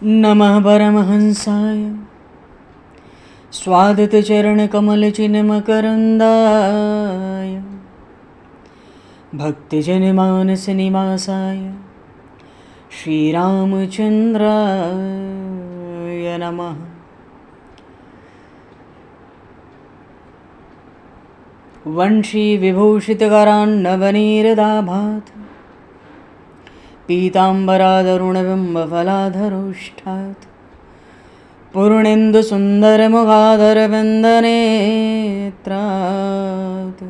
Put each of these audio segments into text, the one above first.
नमः परमहंसाय स्वादतचरणकमलचिन्मकरन्दाय भक्तिजनमानसनिवासाय श्रीरामचन्द्राय नमः। वंशीविभूषितकरान्नवनीरदाभात् पीताम्बरादरुणबिम्बफलाधरोष्ठात् पूर्णेन्दुसुन्दरमुखादरविन्दनेत्रात्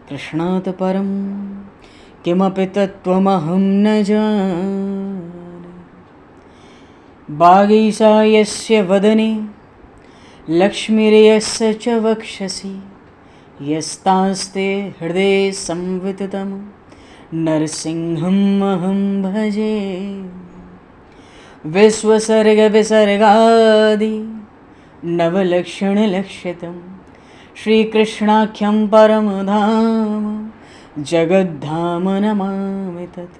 कृष्णात् परं किमपि तत्त्वमहं न जाने। वागीशा यस्य वदने लक्ष्मीर्यस्य च वक्षसि यस्तास्ते हृदये संविततं नरसिंहम् अहं भजे। विश्वसर्गविसर्गादि नवलक्षणलक्षितं श्रीकृष्णाख्यं परमधाम जगद्धाम नमामि तत्।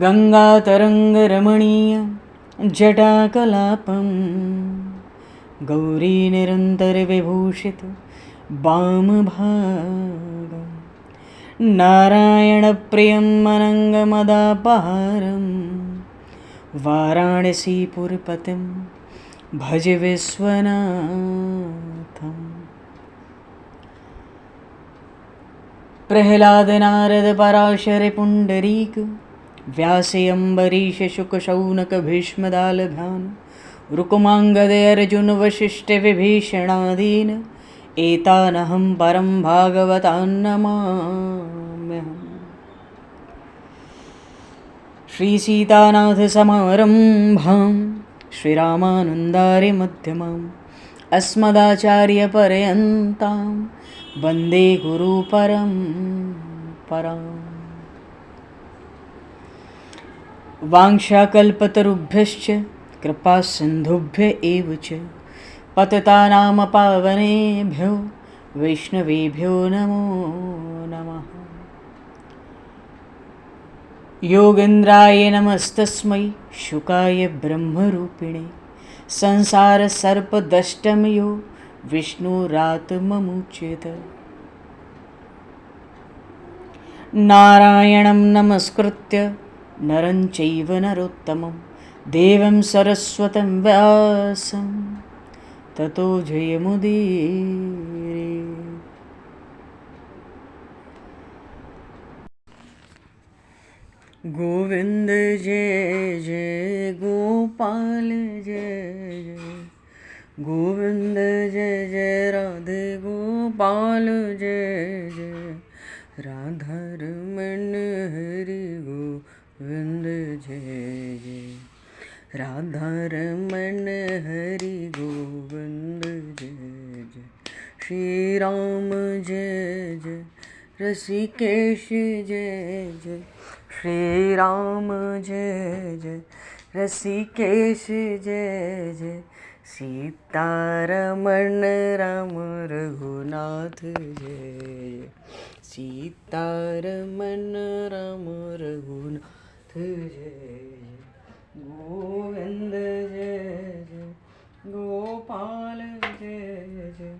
गङ्गातरङ्गरमणीयं जटाकलापं गौरीनिरन्तरविभूषितं वामभागं नारायणप्रियं अनङ्गमदापहारं वाराणसीपुरपतिं भज विश्वनाथम्। प्रह्लादनारदपराशरपुण्डरीक व्यासेऽम्बरीशशुकशौनकभीष्मदालभान् रुक्माङ्गदेऽर्जुनवसिष्ठविभीषणादीन् एतानहं परं भागवतान् नमाम्यहम्। श्रीसीतानाथसमारम्भां श्रीरामानन्दार्यमध्यमाम् अस्मदाचार्यपर्यन्तां वन्दे गुरुपरम्पराम्। वाञ्छाकल्पतरुभ्यश्च कृपासिन्धुभ्य एव च पतितानां पावनेभ्यो वैष्णवेभ्यो नमो नमः। योगेन्द्राय नमस्तस्मै शुकाय ब्रह्मरूपिणे संसारसर्पदष्टमयो विष्णुरात्ममुच्यते। नारायणं नमस्कृत्य नरं चैव नरोत्तमं देवं सरस्वतं व्यासं ततो जयमुदीरये। गोविंद जय जय गोपाल जय जय गोविंद जय जय राधे गोपाल जय जय राधा रमण हरि गोविंद जय जय राधा रमण हरि गोविंद जय जय श्री राम जय जय ऋषिकेश जय जय श्री राम जय जय ऋषिकेश जय जय सीतारमण राम रघुनाथ जय सीतारमण राम रघुनाथ जय गोविंद जय जय गोपाल जय जय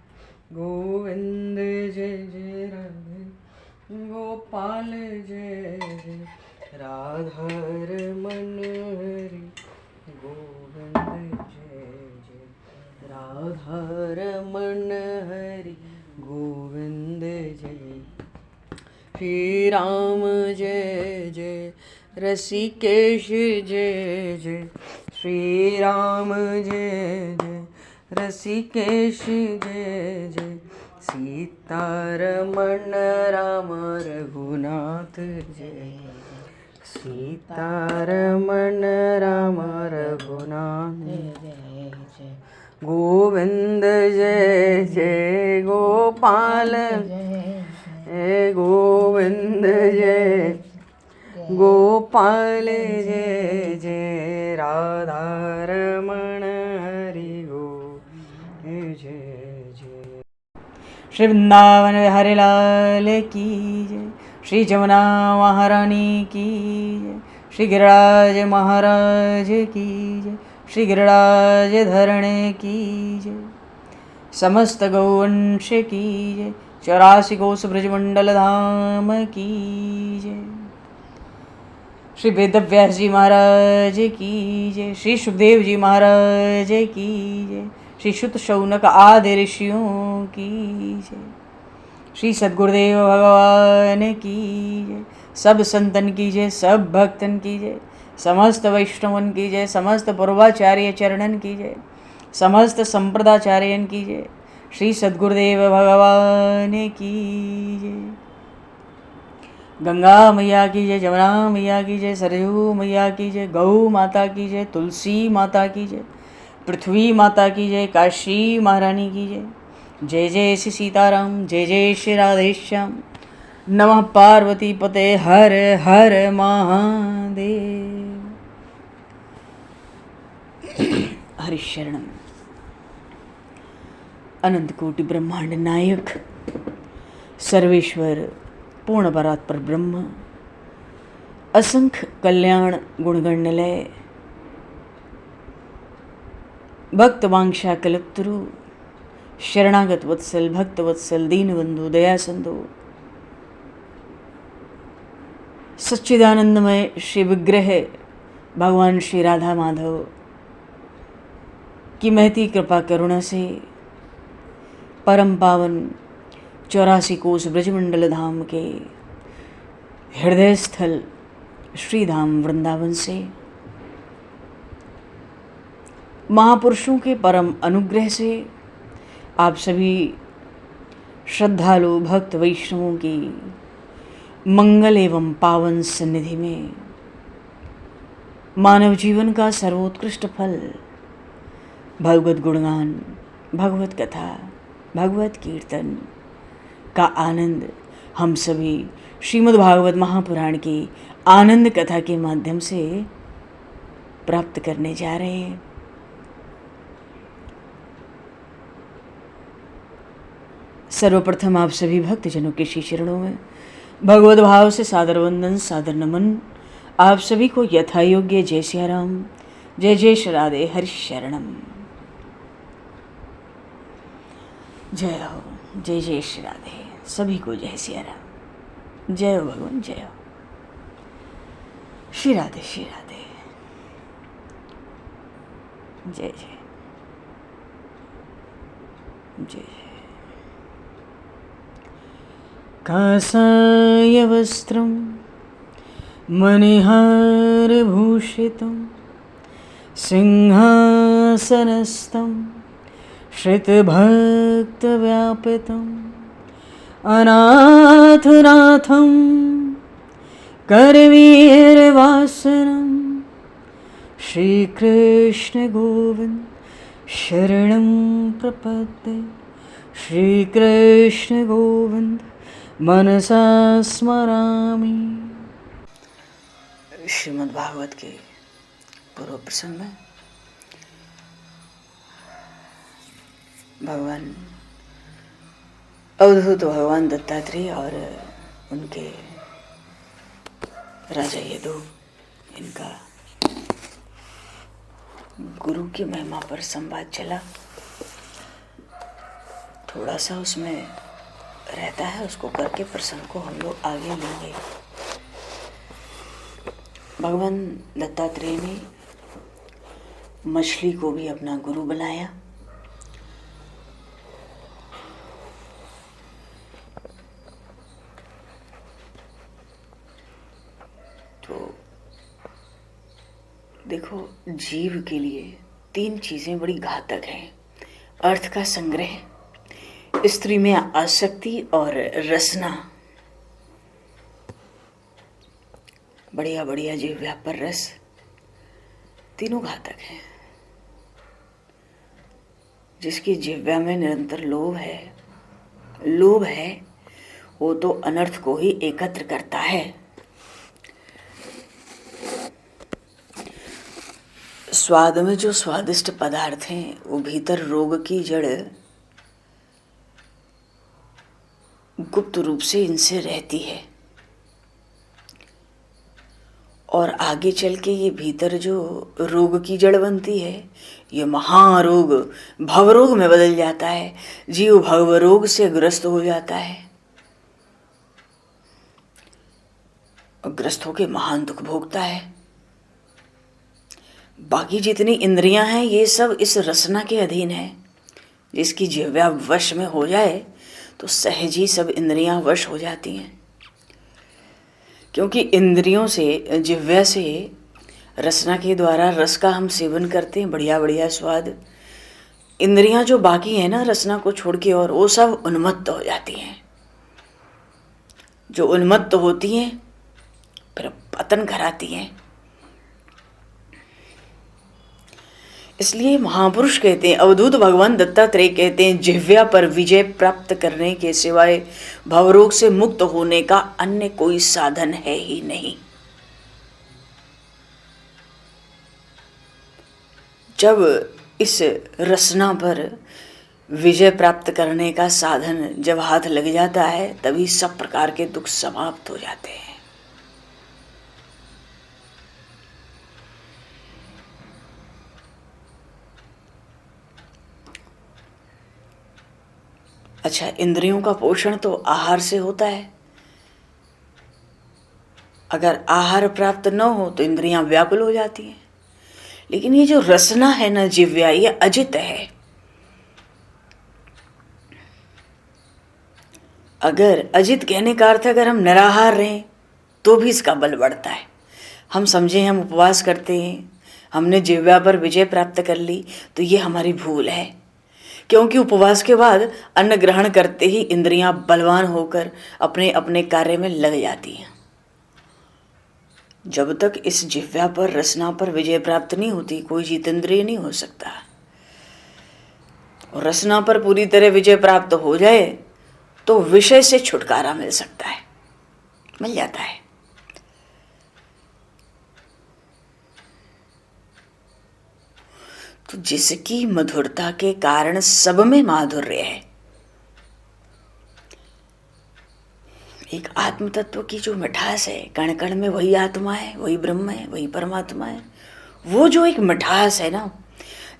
गोविंद जय जय राधे गोपाल जय जय राधा रमण हरि गोविंद जय जय राधा रमण हरि गोविंद जय श्री राम जय जय ऋषिकेश जय जय श्री राम जय जय ऋषिकेश जय जय सीतारमण राम रघुनाथ जय सीतारमण राम रघुनाथ जय जय गोविंद जय जय गोपाल जय गोविंद जय गोपाल जय जय राधा रमण हरि गोविंद जय जय श्री वृंदावन बिहारी लाल की जय श्री जमुना महारानी की जय श्री गिरिराज महाराज की जय, श्री गिरिराज धरणे की जय, समस्त गौवंश की जय, 84 कोस ब्रजमंडल धाम की जय, श्री वेदव्यास जी महाराज की जय, श्री सुखदेव जी महाराज की जय, श्री शुत शौनक आदि ऋषियों की जय, श्री सद्गुरुदेव भगवान की जय, सब संतन की जय, सब भक्तन की जय, समस्त वैष्णवन की जय, समस्त पूर्वाचार्य चरणन की जय, समस्त संप्रदाचार्यन की जय, श्री सद्गुरुदेव भगवान की जय। गंगा मैया की जय, जमुना मैया की जय, सरयू मैया की जय, गौ माता की जय, तुलसी माता की जय, पृथ्वी माता की जय, काशी महारानी की जय। जय जय श्री सीताराम, जय जय श्री राधेश्याम। नमः पार्वती पते हर हर महादेव। हरिशरणम। अनंत कोटि ब्रह्मांड नायक सर्वेश्वर पूर्ण परात्पर ब्रह्म, असंख्य कल्याण गुणगण निलय, भक्त वांछा कल्पतरु, शरणागत वत्सल, भक्त वत्सल, दीनबंधु, दया सिंधु, सच्चिदानंदमय श्री विग्रह भगवान श्री राधा माधव की महती कृपा करुणा से परम पावन 84 कोस ब्रजमंडल धाम के हृदय स्थल श्री धाम वृंदावन से महापुरुषों के परम अनुग्रह से आप सभी श्रद्धालु भक्त वैष्णवों की मंगल एवं पावन सन्निधि में मानव जीवन का सर्वोत्कृष्ट फल भगवत गुणगान, भगवत कथा, भगवत कीर्तन का आनंद हम सभी श्रीमद् भागवत महापुराण की आनंद कथा के माध्यम से प्राप्त करने जा रहे हैं। सर्वप्रथम आप सभी भक्तजनों के श्री चरणों में भगवत भाव से सादर वंदन, सादर नमन। आप सभी को यथा योग्य जय सिया राम, जय जय श्री राधे, हरि शरणम। जय हो, जय जय श्री राधे, सभी को जय सिया राम, जय हो भगवान, जय हो श्री राधे, श्री राधे, जय जय जय जय। कासाय वस्त्रं मणिहारभूषितं सिंहासनस्थं श्रितभक्तव्यापितम् अनाथनाथं करवीरवासनं श्रीकृष्ण गोविंद शरणं प्रपद्ये। श्रीकृष्ण गोविंद मनसा स्मरामि। श्रीमद् भागवत के पूर्व प्रसंग में भगवान अवधूत भगवान दत्तात्रेय और उनके राजा यदु, इनका गुरु की महिमा पर संवाद चला। थोड़ा सा उसमें रहता है, उसको करके प्रसंग को हम लोग आगे लेंगे। भगवान दत्तात्रेय ने मछली को भी अपना गुरु बनाया। तो देखो, जीव के लिए 3 चीजें बड़ी घातक हैं। अर्थ का संग्रह, स्त्री में आसक्ति और रसना। बढ़िया बढ़िया जिह्वा पर रस, तीनों घातक हैं। जिसकी जिह्वा में निरंतर लोभ है वो तो अनर्थ को ही एकत्र करता है। स्वाद में जो स्वादिष्ट पदार्थ हैं वो भीतर रोग की जड़ गुप्त रूप से इनसे रहती है और आगे चल के ये भीतर जो रोग की जड़ बनती है, ये महारोग भवरोग में बदल जाता है। जीव भवरोग से ग्रस्त हो जाता है और ग्रस्त होकर महान दुख भोगता है। बाकी जितनी इंद्रियां हैं ये सब इस रसना के अधीन है। जिसकी जिह्वा वश में हो जाए तो सहज ही सब इंद्रियां वश हो जाती हैं, क्योंकि इंद्रियों से, जिह्वा से, रसना के द्वारा रस का हम सेवन करते हैं, बढ़िया बढ़िया स्वाद। इंद्रियां जो बाकी हैं ना रसना को छोड़ के, और वो सब उन्मत्त हो जाती हैं। जो उन्मत्त होती हैं फिर पतन कराती हैं। इसलिए महापुरुष कहते हैं, अवधूत भगवान दत्तात्रेय कहते हैं, जिह्वा पर विजय प्राप्त करने के सिवाय भवरोग से मुक्त होने का अन्य कोई साधन है ही नहीं। जब इस रसना पर विजय प्राप्त करने का साधन जब हाथ लग जाता है, तभी सब प्रकार के दुख समाप्त हो जाते हैं। अच्छा, इंद्रियों का पोषण तो आहार से होता है। अगर आहार प्राप्त न हो तो इंद्रियां व्याकुल हो जाती हैं। लेकिन ये जो रसना है ना जिह्वा, ये अजित है। अगर अजित कहने का अर्थ अगर हम निराहार रहें तो भी इसका बल बढ़ता है। हम समझे हम उपवास करते हैं, हमने जिह्वा पर विजय प्राप्त कर ली, तो ये हमारी भूल है। क्योंकि उपवास के बाद अन्न ग्रहण करते ही इंद्रियां बलवान होकर अपने अपने कार्य में लग जाती हैं। जब तक इस जिह्वा पर, रसना पर विजय प्राप्त नहीं होती, कोई जितेंद्रिय नहीं हो सकता। और रसना पर पूरी तरह विजय प्राप्त हो जाए तो विषय से छुटकारा मिल सकता है, मिल जाता है। तो जिसकी मधुरता के कारण सब में माधुर्य है, एक आत्म तत्व की जो मिठास है, कण कण में वही आत्मा है, वही ब्रह्म है, वही परमात्मा है। वो जो एक मिठास है ना,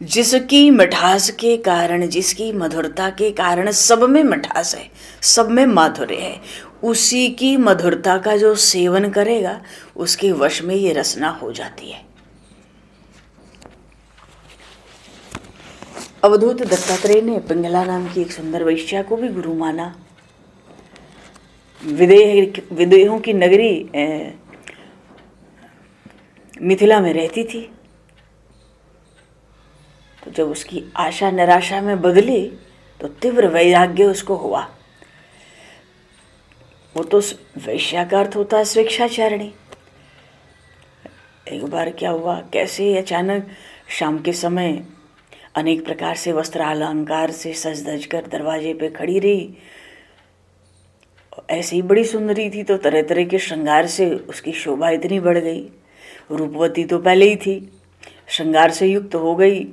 जिसकी मिठास के कारण, जिसकी मधुरता के कारण सब में मिठास है, सब में माधुर्य है, उसी की मधुरता का जो सेवन करेगा उसके वश में ये रसना हो जाती है। अवधूत दत्तात्रेय ने पिंगला नाम की एक सुंदर वैश्या को भी गुरु माना। विदेहों की नगरी मिथिला में रहती थी। तो जब उसकी आशा निराशा में बदली तो तीव्र वैराग्य उसको हुआ। वो तो वैश्या का अर्थ होता है स्वेच्छाचारिणी। एक बार क्या हुआ, कैसे अचानक शाम के समय अनेक प्रकार से वस्त्र अलंकार से सज धज कर दरवाजे पे खड़ी रही। ऐसे ही बड़ी सुंदरी थी, तो तरह तरह के श्रृंगार से उसकी शोभा इतनी बढ़ गई। रूपवती तो पहले ही थी, श्रृंगार से युक्त हो गई।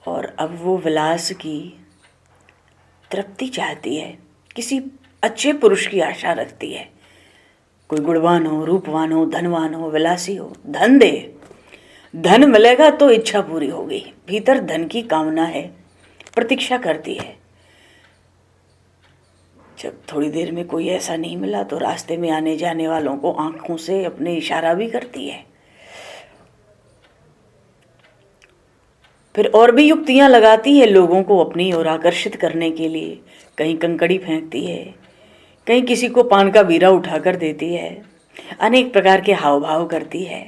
और अब वो विलास की तृप्ति चाहती है, किसी अच्छे पुरुष की आशा रखती है। कोई गुणवान हो, रूपवान हो, धनवान हो, विलासी हो, धन दे। धन मिलेगा तो इच्छा पूरी होगी। भीतर धन की कामना है, प्रतीक्षा करती है। जब थोड़ी देर में कोई ऐसा नहीं मिला तो रास्ते में आने जाने वालों को आंखों से अपने इशारा भी करती है। फिर और भी युक्तियां लगाती है लोगों को अपनी ओर आकर्षित करने के लिए। कहीं कंकड़ी फेंकती है, कहीं किसी को पान का बीरा उठाकर देती है, अनेक प्रकार के हाव भाव करती है।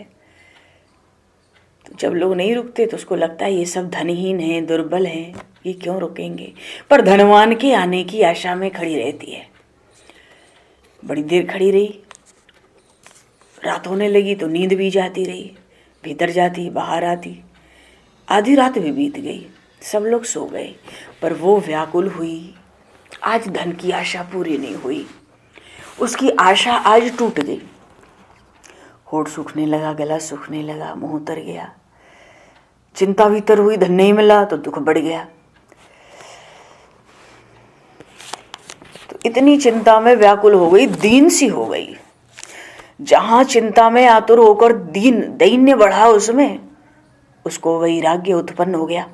तो जब लोग नहीं रुकते तो उसको लगता है ये सब धनहीन हैं, दुर्बल हैं, ये क्यों रुकेंगे। पर धनवान के आने की आशा में खड़ी रहती है। बड़ी देर खड़ी रही, रात होने लगी तो नींद भी जाती रही, भीतर जाती बाहर आती, आधी रात भी बीत गई, सब लोग सो गए। पर वो व्याकुल हुई, आज धन की आशा पूरी नहीं हुई। उसकी आशा आज टूट गई। होठ सूखने लगा, गला सूखने लगा, मुंह उतर गया। चिंता भीतर हुई, धन नहीं मिला तो दुख बढ़ गया। तो इतनी चिंता में व्याकुल हो गई, दीन सी हो गई। जहां चिंता में आतुर होकर दैन्य बढ़ा, उसमें उसको वैराग्य उत्पन्न हो गया,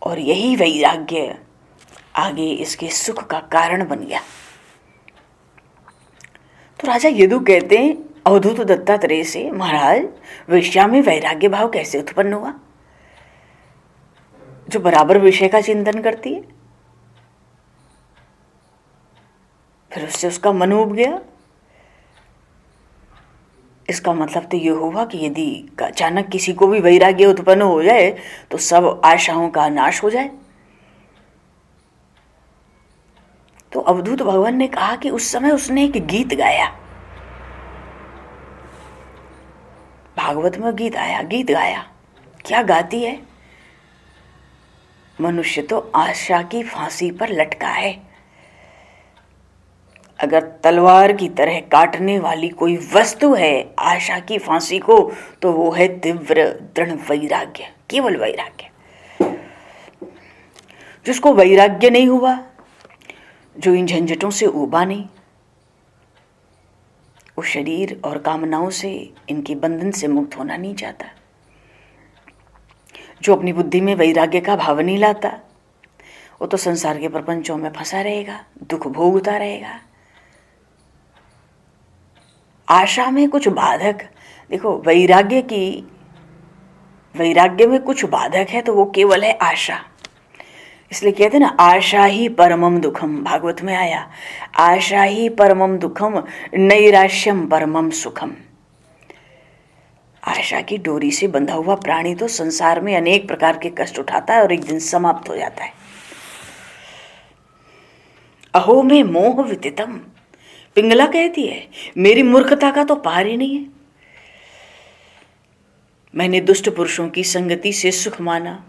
और यही वैराग्य आगे इसके सुख का कारण बन गया। तो राजा यदु कहते हैं अवधूत दत्तात्रेय से, महाराज वेश्या में वैराग्य भाव कैसे उत्पन्न हुआ, जो बराबर विषय का चिंतन करती है। फिर उससे उसका मन उब गया। इसका मतलब तो ये हुआ कि यदि अचानक किसी को भी वैराग्य उत्पन्न हो जाए तो सब आशाओं का नाश हो जाए। तो अवधूत भगवान ने कहा कि उस समय उसने एक गीत गाया, भागवत में गीत गाया। क्या गाती है? मनुष्य तो आशा की फांसी पर लटका है, अगर तलवार की तरह काटने वाली कोई वस्तु है आशा की फांसी को, तो वो है तीव्र दृढ़ वैराग्य, केवल वैराग्य। जिसको वैराग्य नहीं हुआ, जो इन झंझटों से उबा नहीं, वो शरीर और कामनाओं से, इनके बंधन से मुक्त होना नहीं चाहता। जो अपनी बुद्धि में वैराग्य का भाव नहीं लाता, वो तो संसार के प्रपंचों में फंसा रहेगा, दुख भोगता रहेगा। आशा में कुछ बाधक, देखो वैराग्य में कुछ बाधक है तो वो केवल है आशा। इसलिए कहते ना, आशा ही परमम दुखम, भागवत में आया, आशा ही परमम दुखम नैराश्यम परमम सुखम। आशा की डोरी से बंधा हुआ प्राणी तो संसार में अनेक प्रकार के कष्ट उठाता है और एक दिन समाप्त हो जाता है। अहो में मोह विदितम, पिंगला कहती है मेरी मूर्खता का तो पार ही नहीं है। मैंने दुष्ट पुरुषों की संगति से सुख माना।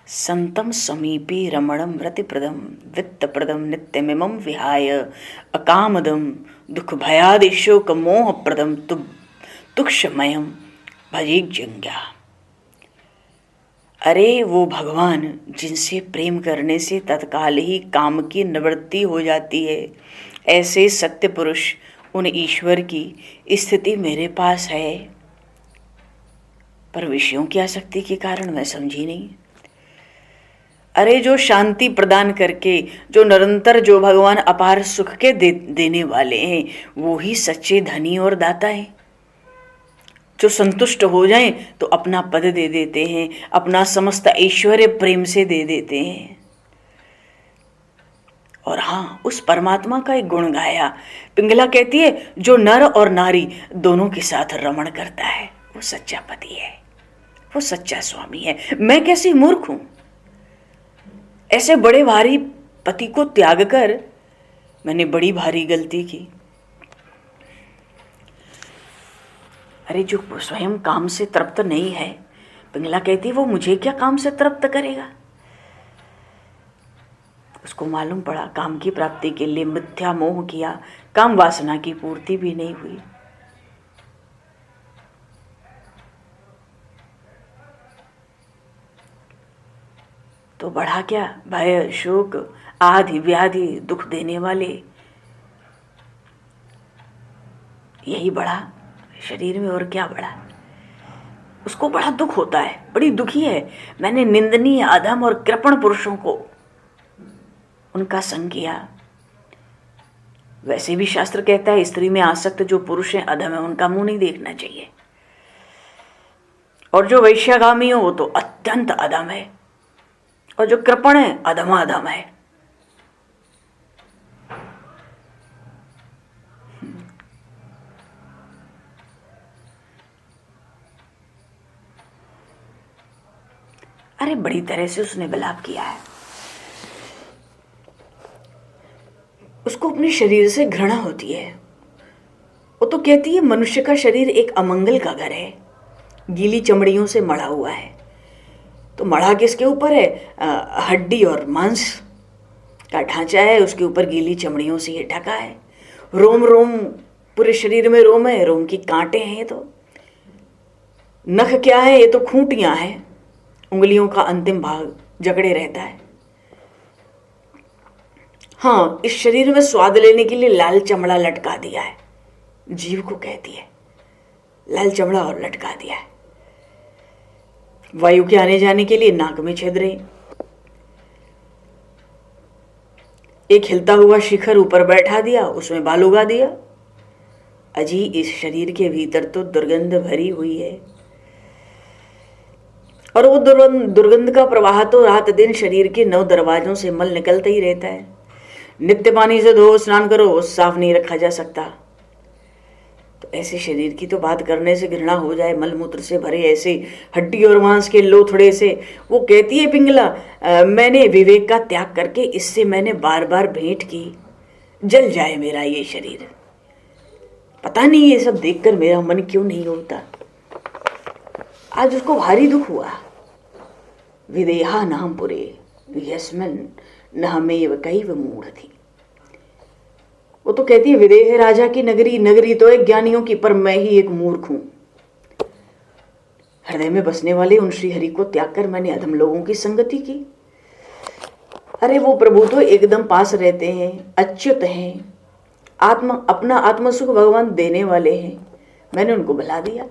संतम समीपे रमणम रतिप्रदम वित्तप्रदम नित्यमिमं विहाय अकामदम दुख भयादिशोक मोहप्रदम तुक्षमयम भजिज्ञा। अरे वो भगवान जिनसे प्रेम करने से तत्काल ही काम की निवृत्ति हो जाती है, ऐसे सत्य पुरुष, उन ईश्वर की स्थिति मेरे पास है, पर विषयों की आसक्ति के कारण मैं समझी नहीं। अरे जो शांति प्रदान करके, जो निरंतर, जो भगवान अपार सुख के देने वाले हैं, वो ही सच्चे धनी और दाता हैं। जो संतुष्ट हो जाएं तो अपना पद दे देते हैं, अपना समस्त ऐश्वर्य प्रेम से दे देते हैं। और हाँ, उस परमात्मा का एक गुण गाया। पिंगला कहती है जो नर और नारी दोनों के साथ रमण करता है वो सच्चा पति है, वो सच्चा स्वामी है। मैं कैसी मूर्ख हूं, ऐसे बड़े भारी पति को त्याग कर मैंने बड़ी भारी गलती की। अरे जो स्वयं काम से तृप्त नहीं है, पिंगला कहती वो मुझे क्या काम से तृप्त करेगा। उसको मालूम पड़ा काम की प्राप्ति के लिए मिथ्या मोह किया, काम वासना की पूर्ति भी नहीं हुई। तो बढ़ा क्या, भय शोक आदि व्याधि दुख देने वाले, यही बढ़ा शरीर में। और क्या बढ़ा, उसको बड़ा दुख होता है, बड़ी दुखी है। मैंने निंदनीय अधम और कृपण पुरुषों को, उनका संग किया। वैसे भी शास्त्र कहता है स्त्री में आसक्त जो पुरुष है अधम है, उनका मुंह नहीं देखना चाहिए। और जो वैश्यागामी हो वो तो अत्यंत अधम है, और जो कृपण है अधमाधम है। अरे बड़ी तरह से उसने विलाप किया है। उसको अपने शरीर से घृणा होती है। वो तो कहती है मनुष्य का शरीर एक अमंगल का घर है, गीली चमड़ियों से मढ़ा हुआ है। तो मढ़ा किसके ऊपर है? हड्डी और मांस का ढांचा है, उसके ऊपर गीली चमड़ियों से ये ढका है। रोम रोम, पूरे शरीर में रोम है, रोम की कांटे हैं। ये तो नख क्या है? ये तो खूंटियां हैं, उंगलियों का अंतिम भाग जकड़े रहता है। हाँ, इस शरीर में स्वाद लेने के लिए लाल चमड़ा लटका दिया है, जीव को कहती है, लाल चमड़ा और लटका दिया है। वायु के आने जाने के लिए नाक में छिद्र, एक हिलता हुआ शिखर ऊपर बैठा दिया, उसमें बाल उगा दिया। अजी, इस शरीर के भीतर तो दुर्गंध भरी हुई है, और वो दुर्गंध का प्रवाह तो रात दिन शरीर के 9 दरवाजों से मल निकलता ही रहता है। नित्य पानी से धो, स्नान करो, साफ नहीं रखा जा सकता। तो ऐसे शरीर की तो बात करने से घृणा हो जाए, मलमूत्र से भरे ऐसे हड्डी और मांस के लोथड़े से। वो कहती है पिंगला, मैंने विवेक का त्याग करके इससे मैंने बार बार भेंट की, जल जाए मेरा ये शरीर। पता नहीं ये सब देखकर मेरा मन क्यों नहीं होता। आज उसको भारी दुख हुआ। विदेहा नाम पुरे यस्मिन् नहमेव कैव मूढ़ थी। वो तो कहती है विदेह राजा की नगरी, नगरी तो एक ज्ञानियों की, पर मैं ही एक मूर्ख हूं। हृदय में बसने वाले उन श्री हरि को त्याग कर मैंने अधम लोगों की संगति की। अरे वो प्रभु तो एकदम पास रहते हैं, अच्युत हैं, अपना आत्म सुख भगवान देने वाले हैं, मैंने उनको भुला दिया।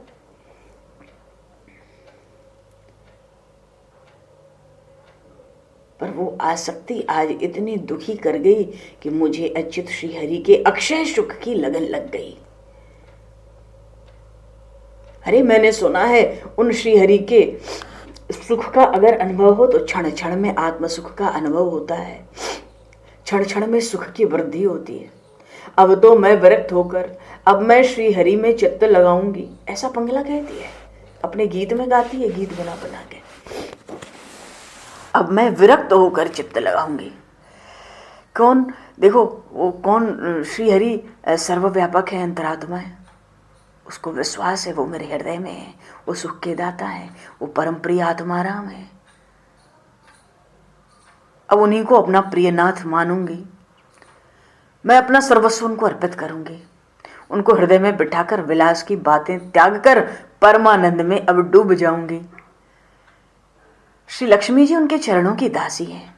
पर वो आसक्ति आज इतनी दुखी कर गई कि मुझे अच्युत श्री हरि के अक्षय सुख की लगन लग गई। अरे मैंने सुना है उन श्री हरि के सुख का अगर अनुभव हो तो क्षण क्षण में आत्म सुख का अनुभव होता है, क्षण क्षण में सुख की वृद्धि होती है। अब तो मैं विरक्त होकर अब मैं श्री हरि में चित्त लगाऊंगी, ऐसा पिंगला कहती है, अपने गीत में गाती है, गीत बना बना के। अब मैं विरक्त होकर चित्त लगाऊंगी। कौन, देखो वो कौन, श्री हरि सर्वव्यापक है, अंतरात्मा है, उसको विश्वास है वो मेरे हृदय में है, वो सुख के दाता है, वो परम प्रिय आत्माराम है। अब उन्हीं को अपना प्रियनाथ मानूंगी, मैं अपना सर्वस्व उनको अर्पित करूंगी, उनको हृदय में बिठाकर विलास की बातें त्याग कर परमानंद में अब डूब जाऊंगी। श्री लक्ष्मी जी उनके चरणों की दासी हैं,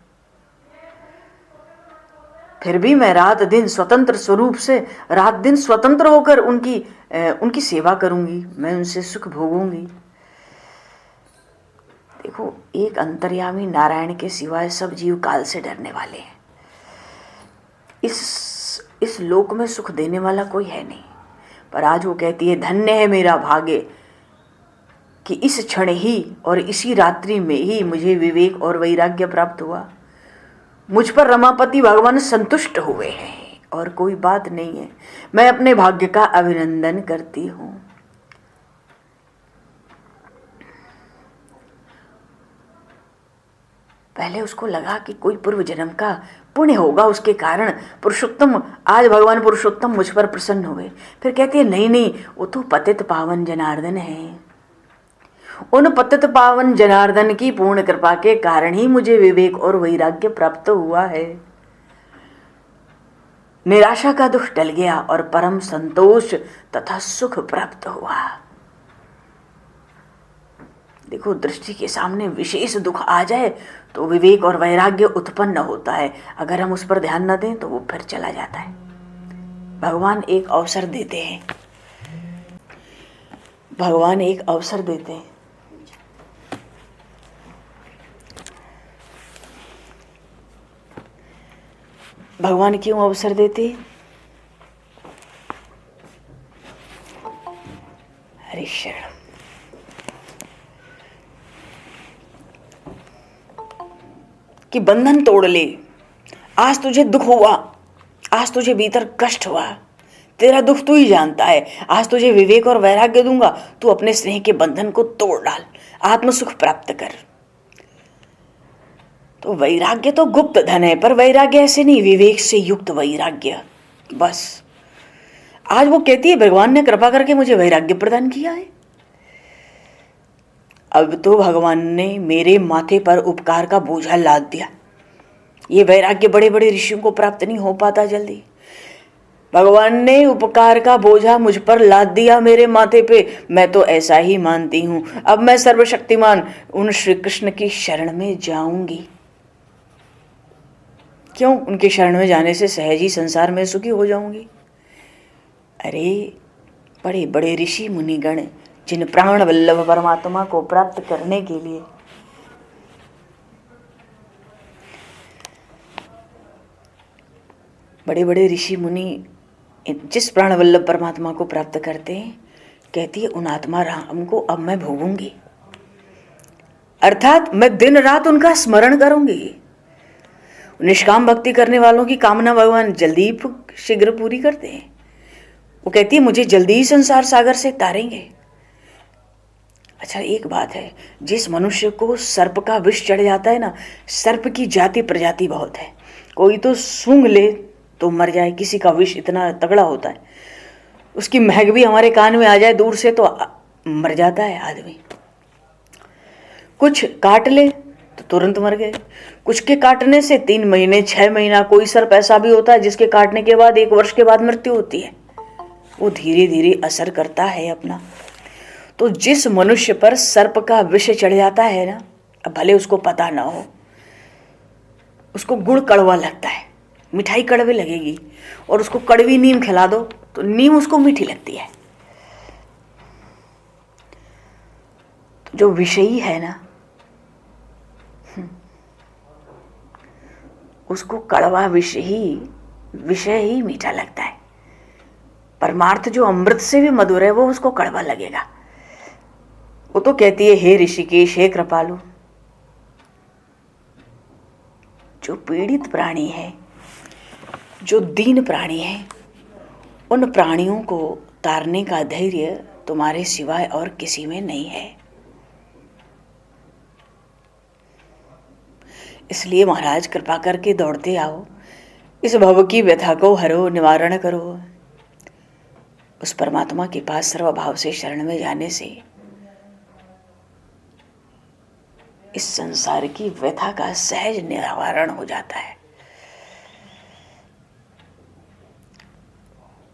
फिर भी मैं रात दिन स्वतंत्र स्वरूप से, रात दिन स्वतंत्र होकर उनकी सेवा करूंगी, मैं उनसे सुख भोगूंगी। देखो, एक अंतर्यामी नारायण के सिवाय सब जीव काल से डरने वाले हैं। इस लोक में सुख देने वाला कोई है नहीं। पर आज वो कहती है धन्य है मेरा भाग्य कि इस क्षण ही और इसी रात्रि में ही मुझे विवेक और वैराग्य प्राप्त हुआ। मुझ पर रमापति भगवान संतुष्ट हुए हैं और कोई बात नहीं है। मैं अपने भाग्य का अभिनंदन करती हूँ। पहले उसको लगा कि कोई पूर्व जन्म का पुण्य होगा, उसके कारण पुरुषोत्तम, आज भगवान पुरुषोत्तम मुझ पर प्रसन्न हुए। फिर कहती है नहीं नहीं, वो तो पतित पावन जनार्दन है। उन पतित पावन जनार्दन की पूर्ण कृपा के कारण ही मुझे विवेक और वैराग्य प्राप्त हुआ है। निराशा का दुख टल गया और परम संतोष तथा सुख प्राप्त हुआ। देखो, दृष्टि के सामने विशेष दुख आ जाए तो विवेक और वैराग्य उत्पन्न होता है। अगर हम उस पर ध्यान न दें तो वो फिर चला जाता है। भगवान एक अवसर देते हैं, भगवान एक अवसर देते हैं। भगवान क्यों अवसर देते हैं? हरि शरण। कि बंधन तोड़ ले। आज तुझे दुख हुआ, आज तुझे भीतर कष्ट हुआ, तेरा दुख तू ही जानता है। आज तुझे विवेक और वैराग्य दूंगा, तू अपने स्नेह के बंधन को तोड़ डाल, आत्म सुख प्राप्त कर। तो वैराग्य तो गुप्त धन है, पर वैराग्य ऐसे नहीं, विवेक से युक्त वैराग्य। बस आज वो कहती है भगवान ने कृपा करके मुझे वैराग्य प्रदान किया है। अब तो भगवान ने मेरे माथे पर उपकार का बोझा लाद दिया। ये वैराग्य बड़े बड़े ऋषियों को प्राप्त नहीं हो पाता जल्दी। भगवान ने उपकार का बोझा मुझ पर लाद दिया मेरे माथे पे। मैं तो ऐसा ही मानती हूं। अब मैं सर्वशक्तिमान उन श्री कृष्ण की शरण में जाऊंगी। क्यों? उनके शरण में जाने से सहज ही संसार में सुखी हो जाऊंगी। अरे बड़े बड़े ऋषि मुनिगण जिन प्राण वल्लभ परमात्मा को प्राप्त करने के लिए बड़े बड़े ऋषि मुनि जिस प्राण वल्लभ परमात्मा को प्राप्त करते हैं, कहती है उन आत्मा राम को अब मैं भोगूंगी, अर्थात मैं दिन रात उनका स्मरण करूंगी। निष्काम भक्ति करने वालों की कामना भगवान जल्दी शीघ्र पूरी करते हैं। वो कहती है मुझे जल्दी ही संसार सागर से तारेंगे। अच्छा एक बात है, जिस मनुष्य को सर्प का विष चढ़ जाता है ना, सर्प की जाति प्रजाति बहुत है। कोई तो सूंघ ले तो मर जाए, किसी का विष इतना तगड़ा होता है, उसकी महक भी हमारे कान में आ जाए दूर से तो मर जाता है आदमी। कुछ काट ले तो तुरंत मर गए, कुछ के काटने से 3 महीने 6 महीना, कोई सर्प ऐसा भी होता है जिसके काटने के बाद 1 वर्ष के बाद मृत्यु होती है। वो धीरे धीरे असर करता है अपना। तो जिस मनुष्य पर सर्प का विष चढ़ जाता है ना, अब भले उसको पता ना हो, उसको गुड़ कड़वा लगता है, मिठाई कड़वी लगेगी, और उसको कड़वी नीम खिला दो तो नीम उसको मीठी लगती है। तो जो विषयी है ना, उसको कड़वा विषय ही मीठा लगता है। परमार्थ जो अमृत से भी मधुर है वो उसको कड़वा लगेगा। वो तो कहती है हे ऋषिकेश, हे कृपालु, जो पीड़ित प्राणी है, जो दीन प्राणी है, उन प्राणियों को तारने का धैर्य तुम्हारे सिवाय और किसी में नहीं है। इसलिए महाराज कृपा करके दौड़ते आओ, इस भव की व्यथा को हरो, निवारण करो। उस परमात्मा के पास सर्वभाव से शरण में जाने से इस संसार की व्यथा का सहज निवारण हो जाता है।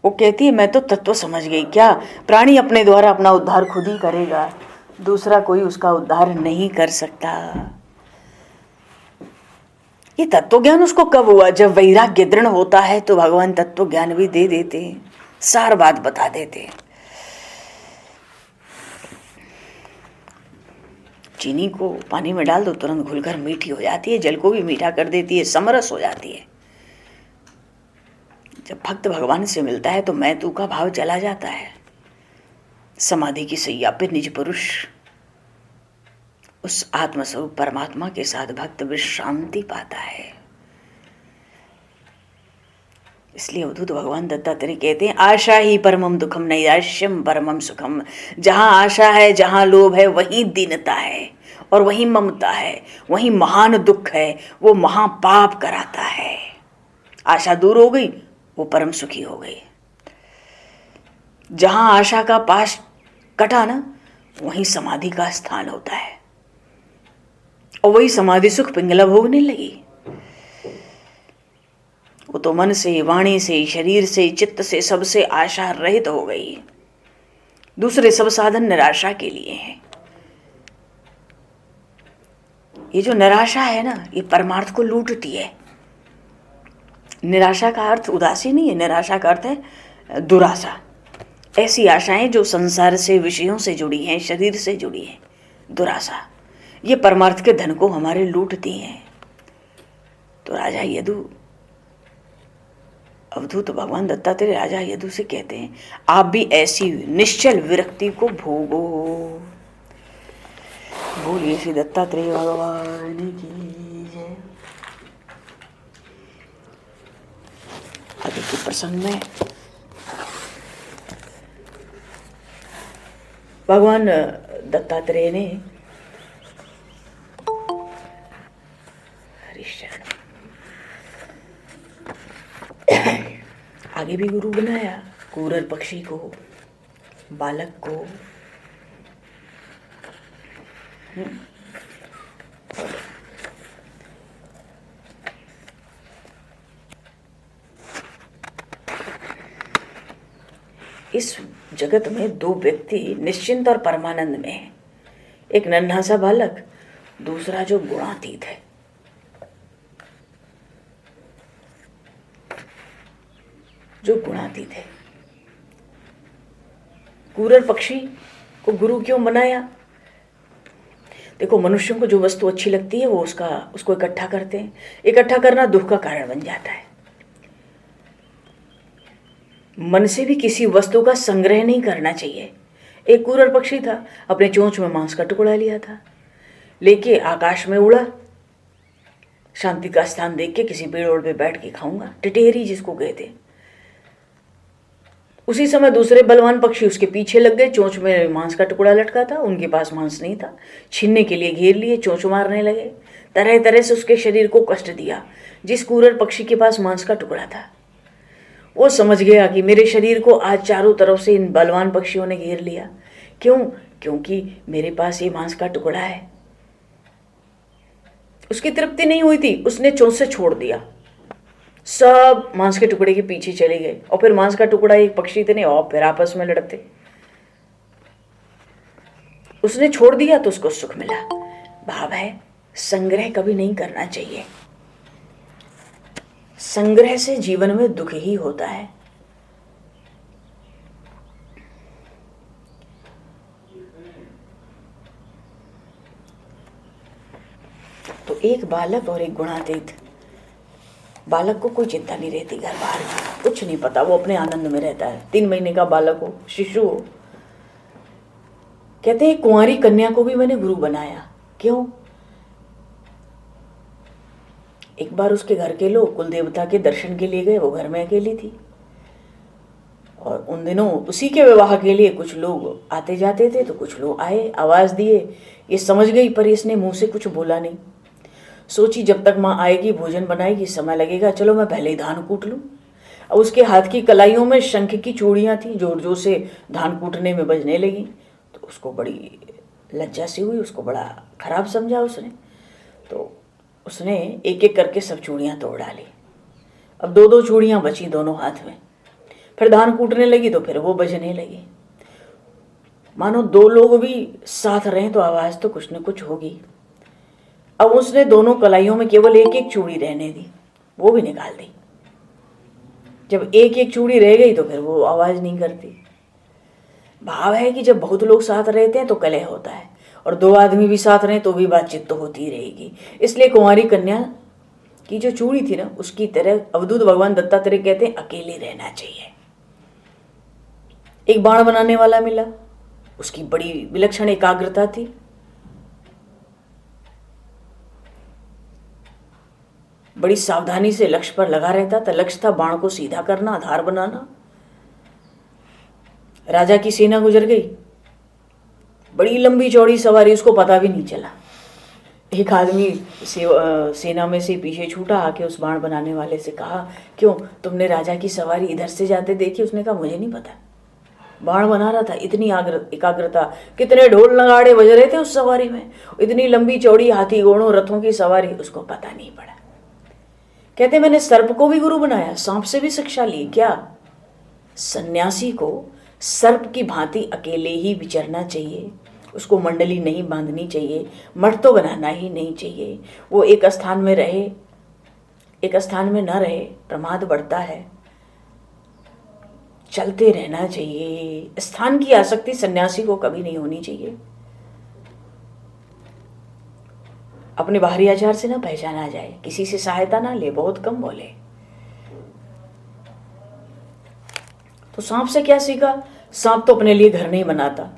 वो कहती है मैं तो तत्व समझ गई, क्या प्राणी अपने द्वारा अपना उद्धार खुद ही करेगा, दूसरा कोई उसका उद्धार नहीं कर सकता। ये तत्व ज्ञान उसको कब हुआ? जब वैराग्य दृढ़ होता है तो भगवान तत्व ज्ञान भी दे देते हैं, सार बात बता देते हैं। चीनी को पानी में डाल दो तुरंत घुलकर मीठी हो जाती है, जल को भी मीठा कर देती है, समरस हो जाती है। जब भक्त भगवान से मिलता है तो मैं तू का भाव चला जाता है। समाधि की सैया पे निज पुरुष उस आत्मस्वरूप परमात्मा के साथ भक्त विश्रांति पाता है। इसलिए अवधूत भगवान दत्तात्रेय कहते हैं आशा ही परमम दुखम नैराश्यम परमम सुखम। जहां आशा है, जहां लोभ है, वहीं दीनता है और वहीं ममता है, वहीं महान दुख है, वो महापाप कराता है। आशा दूर हो गई, वो परम सुखी हो गई। जहां आशा का पाश कटा ना, वहीं समाधि का स्थान होता है और वही समाधि सुख पिंगला भोगने लगी। वो तो मन से, वाणी से, शरीर से, चित्त से, सबसे आशा रहित हो गई। दूसरे सब साधन निराशा के लिए हैं। ये जो निराशा है ना, ये परमार्थ को लूटती है। निराशा का अर्थ उदासी नहीं है, निराशा का अर्थ है दुराशा। ऐसी आशाएं जो संसार से, विषयों से जुड़ी हैं, शरीर से जुड़ी हैं, दुराशा, ये परमार्थ के धन को हमारे लूटती हैं। तो राजा यदु, अवधूत भगवान दत्तात्रेय राजा यदु से कहते हैं आप भी ऐसी निश्चल विरक्ति को भोगो। बोलिए श्री दत्तात्रेय भगवान की जय। आगे के प्रसंग में भगवान दत्तात्रेय ने हरिशरण आगे भी गुरु बनाया, कूरर पक्षी को, बालक को। इस जगत में 2 व्यक्ति निश्चिंत और परमानंद में हैं। एक नन्हा सा बालक, दूसरा जो गुणातीत है। जो गुणातीत है। क्रूर पक्षी को गुरु क्यों बनाया? देखो, मनुष्यों को जो वस्तु अच्छी लगती है वो उसको इकट्ठा करते हैं। इकट्ठा करना दुख का कारण बन जाता है। मन से भी किसी वस्तु का संग्रह नहीं करना चाहिए। एक क्रूर पक्षी था, अपने चोंच में मांस का टुकड़ा लिया था, लेके आकाश में उड़ा। शांति का स्थान देख के किसी पेड़ ओड़ पे बैठ के खाऊंगा, टिटेरी जिसको कहते। उसी समय दूसरे बलवान पक्षी उसके पीछे लग गए। चोंच में मांस का टुकड़ा लटका था, उनके पास मांस नहीं था। छीनने के लिए घेर लिए, चोंच मारने लगे, तरह तरह से उसके शरीर को कष्ट दिया। जिस क्रूर पक्षी के पास मांस का टुकड़ा था वो समझ गया कि मेरे शरीर को आज चारों तरफ से इन बलवान पक्षियों ने घेर लिया। क्यों? क्योंकि मेरे पास ये मांस का टुकड़ा है। उसकी तृप्ति नहीं हुई थी, उसने चोंच से छोड़ दिया। सब मांस के टुकड़े के पीछे चले गए और फिर मांस का टुकड़ा एक पक्षी थे और फिर आपस में लड़ते। उसने छोड़ दिया तो उसको सुख मिला। भाव है, संग्रह कभी नहीं करना चाहिए। संग्रह से जीवन में दुख ही होता है। तो एक बालक और एक गुणातीत। बालक को कोई चिंता नहीं रहती घर बाहर की, कुछ नहीं पता, वो अपने आनंद में रहता है। 3 महीने का बालक हो, शिशु हो। कहते हैं कुंवारी कन्या को भी मैंने गुरु बनाया। क्यों? एक बार उसके घर के लोग कुल देवता के दर्शन के लिए गए। वो घर में अकेली थी और उन दिनों उसी के विवाह के लिए कुछ लोग आते जाते थे। तो कुछ लोग आए, आवाज दिए। ये समझ गई पर इसने मुंह से कुछ बोला नहीं। सोची जब तक माँ आएगी, भोजन बनाएगी, समय लगेगा, चलो मैं पहले ही धान कूट लूँ। अब उसके हाथ की कलाइयों में शंख की चूड़ियाँ थी, जोर जोर से धान कूटने में बजने लगी। तो उसको बड़ी लज्जा सी हुई, उसको बड़ा खराब समझा उसने। तो उसने एक एक करके सब चूड़ियाँ तोड़ डाली। अब 2-2 चूड़ियाँ बची दोनों हाथ में। फिर धान कूटने लगी तो फिर वो बजने लगी। मानो 2 लोग भी साथ रहें तो आवाज़ तो कुछ न कुछ होगी। अब उसने दोनों कलाइयों में केवल एक एक चूड़ी रहने दी, वो भी निकाल दी। जब एक एक चूड़ी रह गई तो फिर वो आवाज़ नहीं करती। भाव है कि जब बहुत लोग साथ रहते हैं तो कलह होता है, और 2 आदमी भी साथ रहें तो भी बातचीत तो होती रहेगी। इसलिए कुंवारी कन्या की जो चूड़ी थी ना, उसकी तरह अवधूत भगवान दत्तात्रेय कहते हैं अकेले रहना चाहिए। एक बाण बनाने वाला मिला, उसकी बड़ी विलक्षण एकाग्रता थी। बड़ी सावधानी से लक्ष्य पर लगा रहता था। लक्ष्य था बाण को सीधा करना, धार बनाना। राजा की सेना गुजर गई, बड़ी लंबी चौड़ी सवारी, उसको पता भी नहीं चला। एक आदमी सेना में से पीछे छूटा, आके उस बाण बनाने वाले से कहा, क्यों तुमने राजा की सवारी इधर से जाते देखी? उसने कहा मुझे नहीं पता, बाण बना रहा था। इतनी एकाग्रता, कितने ढोल नगाड़े बज रहे थे उस सवारी में, इतनी लंबी चौड़ी हाथी घोड़ों रथों की सवारी, उसको पता नहीं पड़ा। कहते मैंने सर्प को भी गुरु बनाया, सांप से भी शिक्षा ली। क्या? सन्यासी को सर्प की भांति अकेले ही विचरना चाहिए, उसको मंडली नहीं बांधनी चाहिए, मठ तो बनाना ही नहीं चाहिए। वो एक स्थान में रहे, एक स्थान में न रहे, प्रमाद बढ़ता है। चलते रहना चाहिए। स्थान की आसक्ति सन्यासी को कभी नहीं होनी चाहिए। अपने बाहरी आचार से ना पहचाना जाए, किसी से सहायता ना ले, बहुत कम बोले। तो सांप से क्या सीखा? सांप तो अपने लिए घर नहीं बनाता,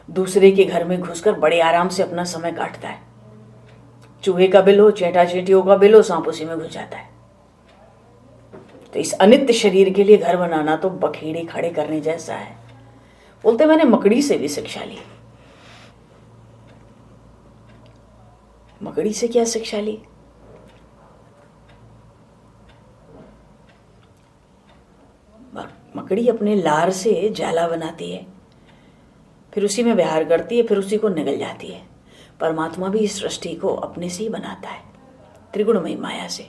दूसरे के घर में घुसकर बड़े आराम से अपना समय काटता है। चूहे का बिल हो, चेटा चेटियों का बिल हो, सांप उसी में घुस जाता है। तो इस अनित्य शरीर के लिए घर बनाना तो बखेड़े खड़े करने जैसा है। बोलते मैंने मकड़ी से भी शिक्षा ली। मकड़ी से क्या शिक्षा ली? मकड़ी अपने लार से जाला बनाती है, फिर उसी में विहार करती है, फिर उसी को निगल जाती है। परमात्मा भी इस सृष्टि को अपने से ही बनाता है, त्रिगुणमयी माया से।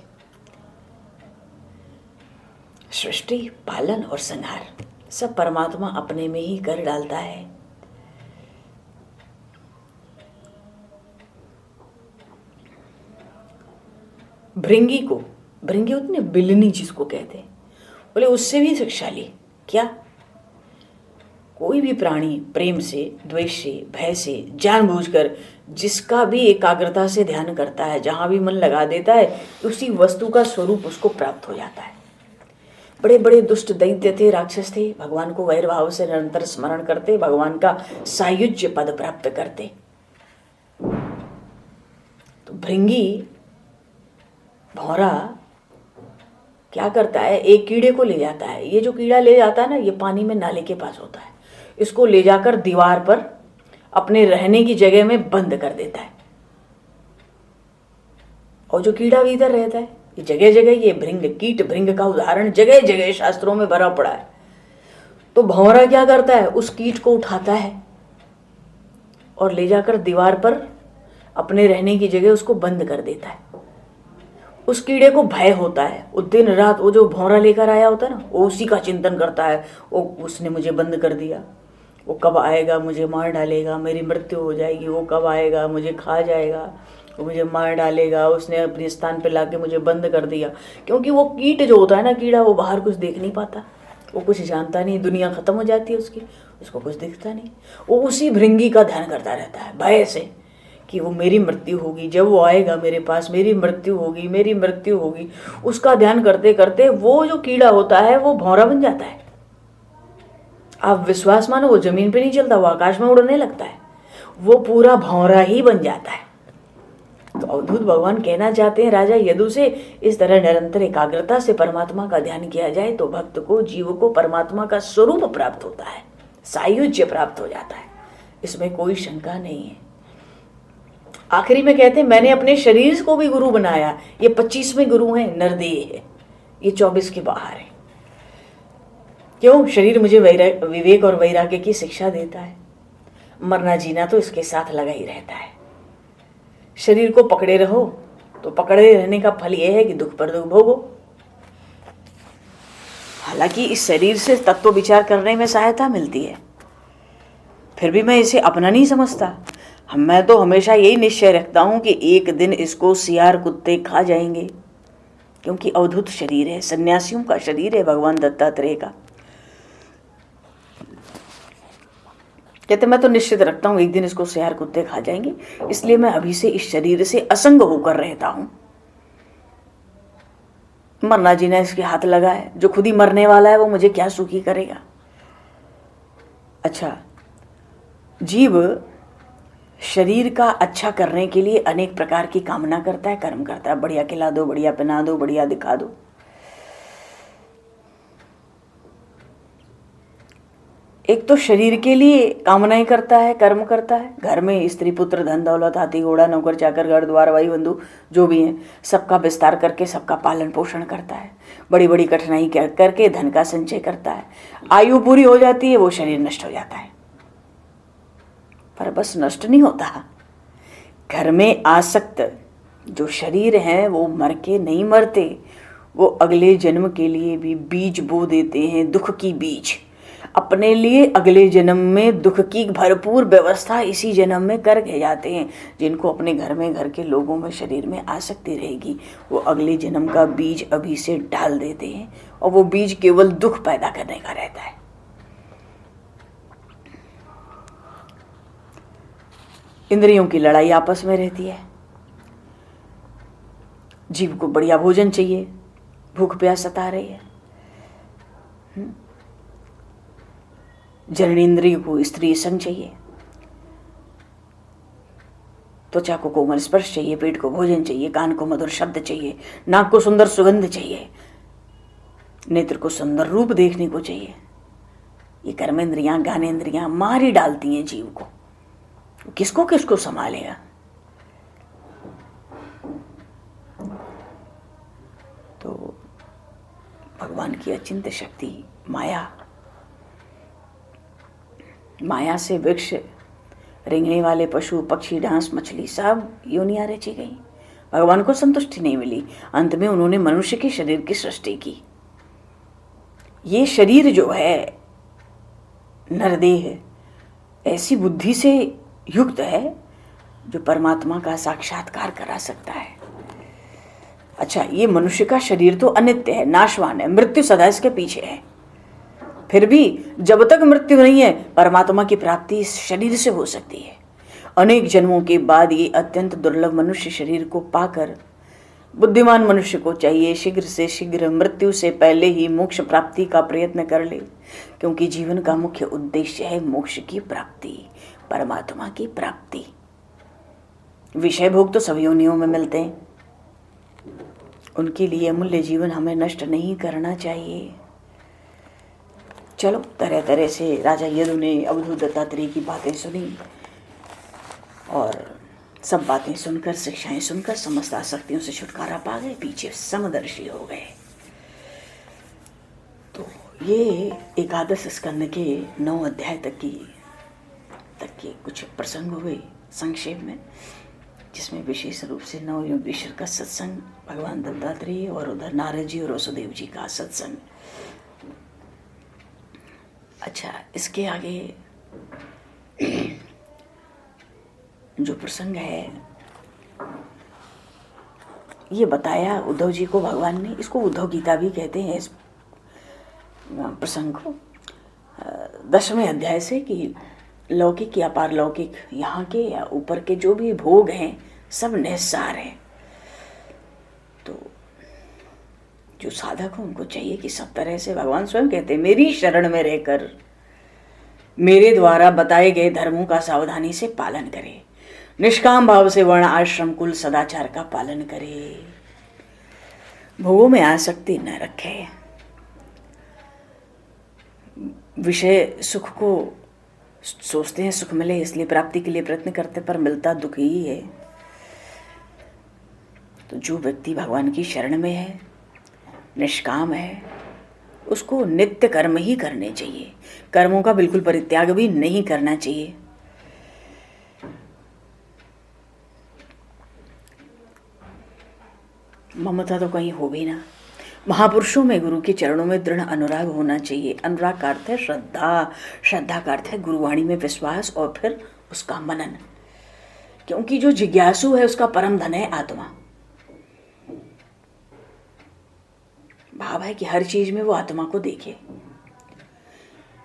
सृष्टि, पालन और संहार सब परमात्मा अपने में ही कर डालता है। भृंगी उतने बिलनी जिसको कहते हैं, बोले उससे भी शिक्षा ली। क्या? कोई भी प्राणी प्रेम से, द्वेष से, भय से, जानबूझकर जिसका भी एकाग्रता से ध्यान करता है, जहाँ भी मन लगा देता है, उसी वस्तु का स्वरूप उसको प्राप्त हो जाता है। बड़े बड़े दुष्ट दैत्य थे, राक्षस थे, भगवान को वैर भाव से निरंतर स्मरण करते, भगवान का सायुज्य पद प्राप्त करते। तो भृंगी भौरा क्या करता है, एक कीड़े को ले जाता है। ये जो कीड़ा ले जाता है ना, ये पानी में नाले के पास होता है। इसको ले जाकर दीवार पर अपने रहने की जगह में बंद कर देता है। और जो कीड़ा भी इधर रहता है, ये जगह जगह, ये भृंग, कीट भृंग का उदाहरण जगह जगह शास्त्रों में भरा पड़ा है। तो भंवरा क्या करता है, उस कीट को उठाता है और ले जाकर दीवार पर अपने रहने की जगह उसको बंद कर देता है। उस कीड़े को भय होता है, वो दिन रात वो जो भौरा लेकर आया होता है ना, वो उसी का चिंतन करता है। वो उसने मुझे बंद कर दिया, वो कब आएगा, मुझे मार डालेगा, मेरी मृत्यु हो जाएगी। वो कब आएगा, मुझे खा जाएगा, वो मुझे मार डालेगा। उसने अपने स्थान पे लाके मुझे बंद कर दिया। क्योंकि वो कीट जो होता है ना, कीड़ा, वो बाहर कुछ देख नहीं पाता, वो कुछ जानता नहीं, दुनिया खत्म हो जाती है उसकी, उसको कुछ दिखता नहीं। वो उसी भृंगी का ध्यान करता रहता है भय से कि वो मेरी मृत्यु होगी, जब वो आएगा मेरे पास मेरी मृत्यु होगी, मेरी मृत्यु होगी। उसका ध्यान करते करते वो जो कीड़ा होता है वो भौरा बन जाता है। आप विश्वास मानो, वो जमीन पे नहीं चलता, वो आकाश में उड़ने लगता है, वो पूरा भौरा ही बन जाता है। तो अवधूत भगवान कहना चाहते हैं राजा यदु से, इस तरह निरंतर एकाग्रता से परमात्मा का ध्यान किया जाए तो भक्त को, जीव को परमात्मा का स्वरूप प्राप्त होता है, सायुज्य प्राप्त हो जाता है, इसमें कोई शंका नहीं है। आखिरी में कहते हैं मैंने अपने शरीर को भी गुरु बनाया। ये 25वें गुरु हैं, नरदेह है, ये 24 के बाहर है। क्यों? शरीर मुझे विवेक और वैराग्य की शिक्षा देता है। मरना जीना तो इसके साथ लगा ही रहता है। शरीर को पकड़े रहो तो पकड़े रहने का फल यह है कि दुख पर दुख भोगो। हालांकि इस शरीर से तत्व विचार करने में सहायता मिलती है, फिर भी मैं इसे अपना नहीं समझता। मैं तो हमेशा यही निश्चय रखता हूं कि एक दिन इसको सियार कुत्ते खा जाएंगे, क्योंकि अवधूत शरीर है, सन्यासियों का शरीर है भगवान दत्तात्रेय का। कहते मैं तो निश्चित रखता हूं एक दिन इसको सियार कुत्ते खा जाएंगे, इसलिए मैं अभी से इस शरीर से असंग होकर रहता हूं। मरना जीना इसके हाथ लगा है, जो खुद ही मरने वाला है वो मुझे क्या सुखी करेगा। अच्छा, जीव शरीर का अच्छा करने के लिए अनेक प्रकार की कामना करता है, कर्म करता है। बढ़िया खिला दो, बढ़िया पहना दो, बढ़िया दिखा दो। एक तो शरीर के लिए कामनाएं करता है, कर्म करता है। घर में स्त्री पुत्र धन दौलत हाथी घोड़ा नौकर चाकर घर द्वार भाई बंधु जो भी हैं, सबका विस्तार करके सबका पालन पोषण करता है। बड़ी बड़ी कठिनाई करके धन का संचय करता है। आयु पूरी हो जाती है, वो शरीर नष्ट हो जाता है। पर बस नष्ट नहीं होता, घर में आसक्त जो शरीर हैं वो मर के नहीं मरते, वो अगले जन्म के लिए भी बीज बो देते हैं, दुख की बीज। अपने लिए अगले जन्म में दुख की भरपूर व्यवस्था इसी जन्म में करके जाते हैं। जिनको अपने घर में, घर के लोगों में, शरीर में आसक्ति रहेगी, वो अगले जन्म का बीज अभी से डाल देते हैं, और वो बीज केवल दुख पैदा करने का रहता है। इंद्रियों की लड़ाई आपस में रहती है। जीव को बढ़िया भोजन चाहिए, भूख प्यास सता रही है। जननेंद्रिय को स्त्री संग चाहिए, त्वचा को कोमल स्पर्श चाहिए, पेट को भोजन चाहिए, कान को मधुर शब्द चाहिए, नाक को सुंदर सुगंध चाहिए, नेत्र को सुंदर रूप देखने को चाहिए। ये कर्मेंद्रियां, ज्ञानेंद्रियां मारी डालती हैं जीव को। किसको किसको संभालेगा। तो भगवान की अचिंत्य शक्ति माया, माया से वृक्ष, रेंगने वाले पशु पक्षी, डांस, मछली सब योनियां रची गई। भगवान को संतुष्टि नहीं मिली, अंत में उन्होंने मनुष्य के शरीर की सृष्टि की। ये शरीर जो है नरदेह, ऐसी बुद्धि से युक्त है जो परमात्मा का साक्षात्कार करा सकता है। अच्छा, ये मनुष्य का शरीर तो अनित्य है, नाशवान है, मृत्यु सदा इसके पीछे है। फिर भी जब तक मृत्यु नहीं है, परमात्मा की प्राप्ति इस शरीर से हो सकती है। अनेक जन्मों के बाद ये अत्यंत दुर्लभ मनुष्य शरीर को पाकर बुद्धिमान मनुष्य को चाहिए शीघ्र से शीघ्र मृत्यु से पहले ही मोक्ष प्राप्ति का प्रयत्न कर ले, क्योंकि जीवन का मुख्य उद्देश्य है मोक्ष की प्राप्ति, परमात्मा की प्राप्ति। विषय भोग तो सभी योनियों में मिलते हैं, उनके लिए अमूल्य जीवन हमें नष्ट नहीं करना चाहिए। चलो, तरह तरह से राजा यदु ने अवधूत दत्तात्रेय की बातें सुनी और सब बातें सुनकर, शिक्षाएं सुनकर समस्त आसक्तियों से छुटकारा पा गए, पीछे समदर्शी हो गए। तो ये एकादश स्कंद के 9 अध्याय तक के कुछ प्रसंग हुए संक्षेप में, जिसमें विशेष रूप से नवयोगेश्वर का सत्संग, भगवान दत्तात्रेय और उधर नारद जी और वसुदेव जी का सत्संग। अच्छा, इसके आगे जो प्रसंग है ये बताया उद्धव जी को भगवान ने, इसको उद्धव गीता भी कहते हैं इस प्रसंग को, 10वें अध्याय से, कि लौकिक या पारलौकिक, यहाँ के या ऊपर के जो भी भोग हैं सब निस्सार हैं। तो जो साधक हो उनको चाहिए कि सब तरह से, भगवान स्वयं कहते हैं, मेरी शरण में रहकर मेरे द्वारा बताए गए धर्मों का सावधानी से पालन करे, निष्काम भाव से वर्ण आश्रम कुल सदाचार का पालन करे, भोगों में आसक्ति न रखे, विषय सुख को सोचते हैं सुख मिले इसलिए प्राप्ति के लिए प्रयत्न करते, पर मिलता दुख ही है। तो जो व्यक्ति भगवान की शरण में है, निष्काम है, उसको नित्य कर्म ही करने चाहिए, कर्मों का बिल्कुल परित्याग भी नहीं करना चाहिए। ममता तो कहीं हो भी ना। महापुरुषों में गुरु के चरणों में दृढ़ अनुराग होना चाहिए। अनुराग का अर्थ है श्रद्धा, श्रद्धा का अर्थ है गुरुवाणी में विश्वास और फिर उसका मनन, क्योंकि जो जिज्ञासु है उसका परम धन है आत्मा। भाव है कि हर चीज में वो आत्मा को देखे,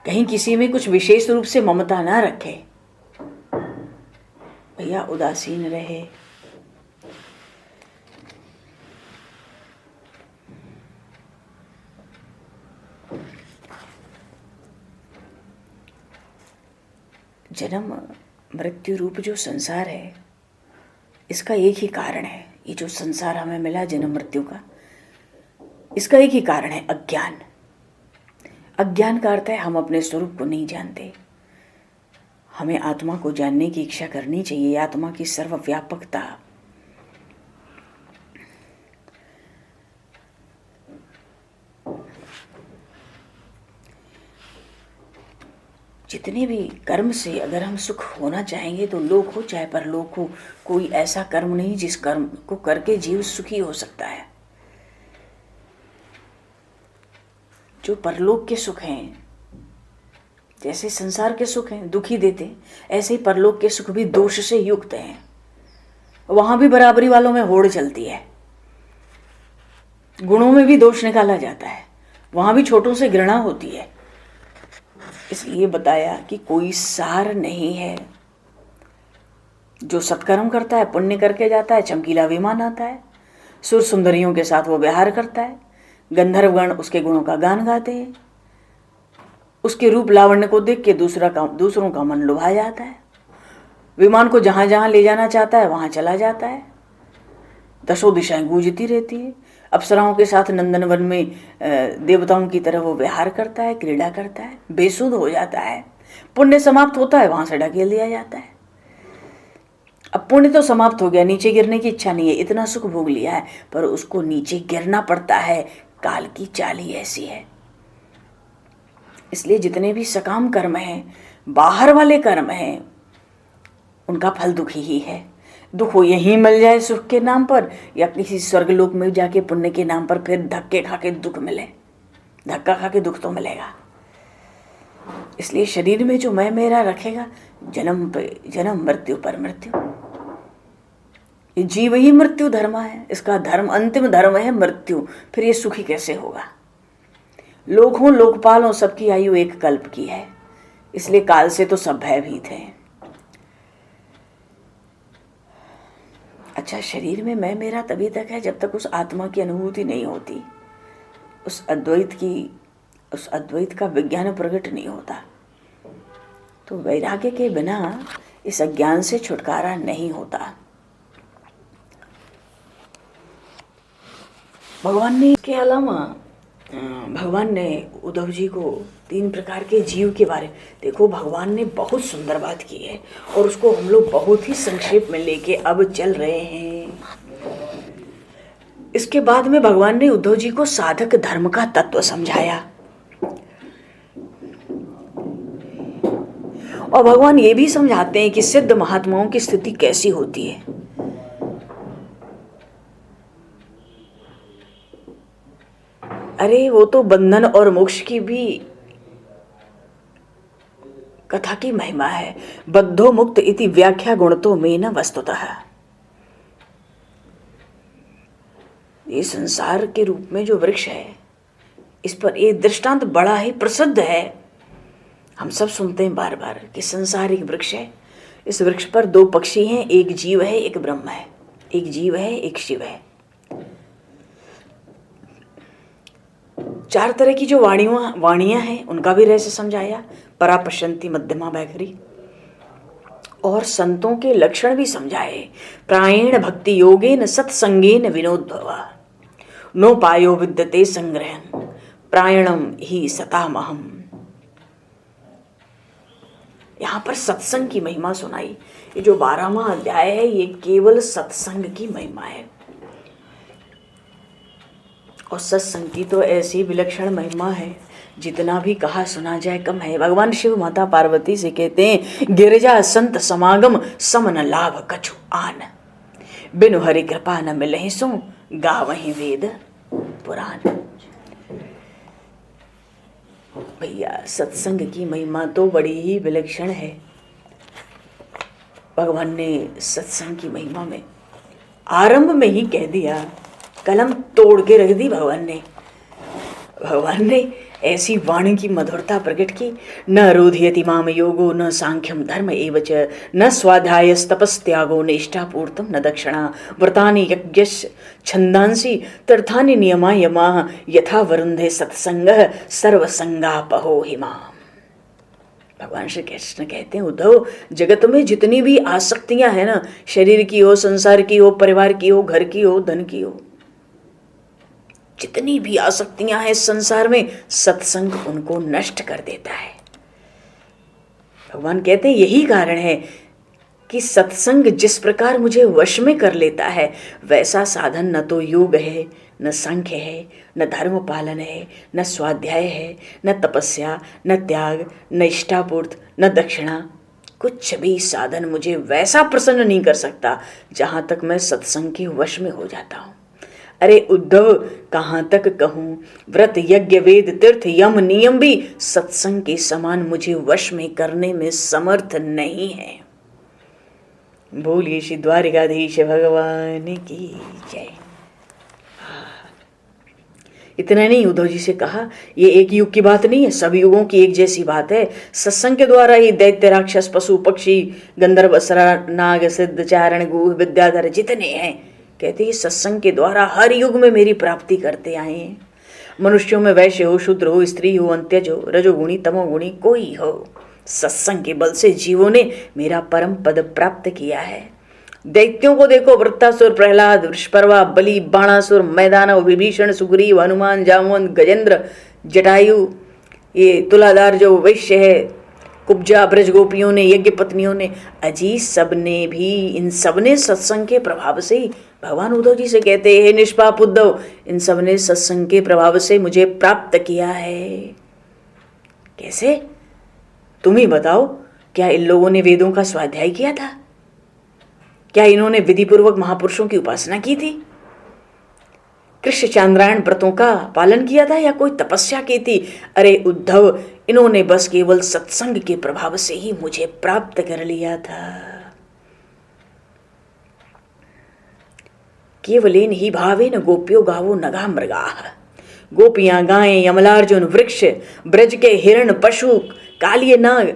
कहीं किसी में कुछ विशेष रूप से ममता ना रखे, भैया उदासीन रहे। जन्म मृत्यु रूप जो संसार है, इसका एक ही कारण है। ये जो संसार हमें मिला जन्म मृत्यु का, इसका एक ही कारण है, अज्ञान। अज्ञान का अर्थ है हम अपने स्वरूप को नहीं जानते। हमें आत्मा को जानने की इच्छा करनी चाहिए, आत्मा की सर्वव्यापकता। जितने भी कर्म से अगर हम सुख होना चाहेंगे तो लोक हो चाहे परलोक हो, कोई ऐसा कर्म नहीं जिस कर्म को करके जीव सुखी हो सकता है। जो परलोक के सुख हैं, जैसे संसार के सुख हैं दुखी देते, ऐसे ही परलोक के सुख भी दोष से युक्त हैं। वहां भी बराबरी वालों में होड़ चलती है, गुणों में भी दोष निकाला जाता है, वहां भी छोटों से घृणा होती है। इसलिए बताया कि कोई सार नहीं है। जो सत्कर्म करता है, पुण्य करके जाता है, चमकीला विमान आता है, सुर सुंदरियों के साथ वो व्यवहार करता है, गंधर्वगण उसके गुणों का गान गाते हैं, उसके रूप लावण्य को देख के दूसरों का मन लुभा जाता है, विमान को जहां जहां ले जाना चाहता है वहां चला जाता है, दसों दिशाएं गूंजती रहती है, अप्सराओं के साथ नंदनवन में देवताओं की तरह वो विहार करता है, क्रीड़ा करता है, बेसुध हो जाता है, पुण्य समाप्त होता है, वहां से ढकेल दिया जाता है। अब पुण्य तो समाप्त हो गया, नीचे गिरने की इच्छा नहीं है, इतना सुख भोग लिया है, पर उसको नीचे गिरना पड़ता है, काल की चाल ही ऐसी है। इसलिए जितने भी सकाम कर्म हैं, बाहर वाले कर्म हैं, उनका फल दुखी ही है। दुख हो यहीं मिल जाए सुख के नाम पर, या किसी स्वर्गलोक में जाके पुण्य के नाम पर फिर धक्के खा के दुख मिले। धक्का खा के दुख तो मिलेगा। इसलिए शरीर में जो मैं मेरा रखेगा, जन्म पे जन्म, मृत्यु पर मृत्यु। ये जीव ही मृत्यु धर्म है, इसका धर्म अंतिम धर्म है मृत्यु, फिर ये सुखी कैसे होगा? लोक हों लोकपाल हों, सबकी आयु एक कल्प की है, इसलिए काल से तो सब भयभीत हैं। अच्छा, शरीर में मैं मेरा तभी तक है जब तक उस आत्मा की अनुभूति नहीं होती, उस अद्वैत का विज्ञान प्रकट नहीं होता। तो वैराग्य के बिना इस अज्ञान से छुटकारा नहीं होता। भगवान ने उद्धव जी को 3 प्रकार के जीव के बारे में, देखो भगवान ने बहुत सुंदर बात की है और उसको हम लोग बहुत ही संक्षेप में लेके अब चल रहे हैं। इसके बाद में भगवान ने उद्धव जी को साधक धर्म का तत्व समझाया और भगवान ये भी समझाते हैं कि सिद्ध महात्माओं की स्थिति कैसी होती है। अरे वो तो बंधन और मोक्ष की भी कथा की महिमा है। बद्धो मुक्त इति व्याख्या गुणतो में न वस्तुतः। ये संसार के रूप में जो वृक्ष है, इस पर एक दृष्टांत बड़ा ही प्रसिद्ध है। हम सब सुनते हैं बार बार कि संसार एक वृक्ष है, इस वृक्ष पर 2 पक्षी हैं, एक जीव है एक ब्रह्म है, एक जीव है एक शिव है। 4 तरह की जो वाणियां हैं उनका भी रहस्य समझाया, परा पश्यन्ति मध्यमा वैखरी, और संतों के लक्षण भी समझाए। प्रायेण भक्ति योगेन सत्संगेन विनोद्भवा नो पायो विद्यते संग्रहण प्रायणम ही सतामहम। यहाँ पर सत्संग की महिमा सुनाई। ये जो 12वां अध्याय है ये केवल सत्संग की महिमा है, और सत्संग की तो ऐसी विलक्षण महिमा है जितना भी कहा सुना जाए कम है। भगवान शिव माता पार्वती से कहते हैं, गिरिजा संत समागम समन लाभ कछु आन, बिनु हरि कृपा न मिलहि सो गावहि वेद पुराण। भैया सत्संग की महिमा तो बड़ी ही विलक्षण है। भगवान ने सत्संग की महिमा में आरंभ में ही कह दिया, कलम तोड़ के रख दी भगवान ने ऐसी वाणी की मधुरता प्रकट की। न रोधयति माम योगो न सांख्यम धर्म एवच न स्वाध्यायस्तपस्त्यागो निष्ठापूर्तम न दक्षिणा व्रतानि यज्ञस्य छंदांसि तीर्थानि नियमा यमाः यथा वरुन्धे सत्संगः सर्वसंगापहो हिमा। भगवान श्री कृष्ण कहते हैं, उद्धव जगत में जितनी भी आसक्तियां हैं ना, शरीर की हो, संसार की हो, परिवार की हो, घर की हो, धन की हो, जितनी भी आसक्तियां हैं संसार में, सत्संग उनको नष्ट कर देता है। भगवान कहते हैं यही कारण है कि सत्संग जिस प्रकार मुझे वश में कर लेता है, वैसा साधन न तो योग है, न सांख्य है, न धर्म पालन है, न स्वाध्याय है, न तपस्या, न त्याग, न इष्टापूर्त, न दक्षिणा। कुछ भी साधन मुझे वैसा प्रसन्न नहीं कर सकता जहां तक मैं सत्संग के वश में हो जाता हूं। अरे उद्धव, कहाँ तक कहूँ, व्रत यज्ञ वेद तीर्थ यम नियम भी सत्संग के समान मुझे वश में करने में समर्थ नहीं है। बोलिए श्री द्वारिकाधीश भगवान की जय। इतना नहीं, उद्धव जी से कहा, ये एक युग की बात नहीं है, सब युगों की एक जैसी बात है। सत्संग के द्वारा ही दैत्य राक्षस पशु पक्षी गंधर्व असुर नाग सिद्ध चारण गुह विद्याधर जितने हैं, कहते हैं सत्संग के द्वारा हर युग में मेरी प्राप्ति करते आए हैं। मनुष्यों में वैश्य हो, शूद्र हो, स्त्री हो, अंत्यज हो, रजोगुणी तमोगुणी कोई हो, सत्संग के बल से जीवों ने मेरा परम पद प्राप्त किया है। दैत्यों को देखो, वृत्तासुर, प्रहलाद, वृषपर्वा, बलि, बाणासुर, मैदानव, विभीषण, सुग्रीव, हनुमान, जामवंत, गजेंद्र, जटायु, ये तुलाधार जो वैश्य है, कुब्जा, ब्रज गोपियों ने, यज्ञ पत्नियों ने, अजी सबने भी, इन सबने सत्संग के प्रभाव से ही, भगवान उद्धव जी से कहते हैं, निष्पाप उद्धव, इन सबने सत्संग के प्रभाव से मुझे प्राप्त किया है। कैसे? तुम ही बताओ, क्या इन लोगों ने वेदों का स्वाध्याय किया था? क्या इन्होंने विधिपूर्वक महापुरुषों की उपासना की थी? कृष्ण चांद्रायण व्रतों का पालन किया था या कोई तपस्या की थी? अरे उद्धव, इन्होंने बस केवल सत्संग के प्रभाव से ही मुझे प्राप्त कर लिया था। केवलेन ही भावेन गोप्यो गावो नगा मृगाः। गोपियां, गायें, यमलार्जुन, वृक्ष, ब्रज के हिरण, पशु, कालिये नाग,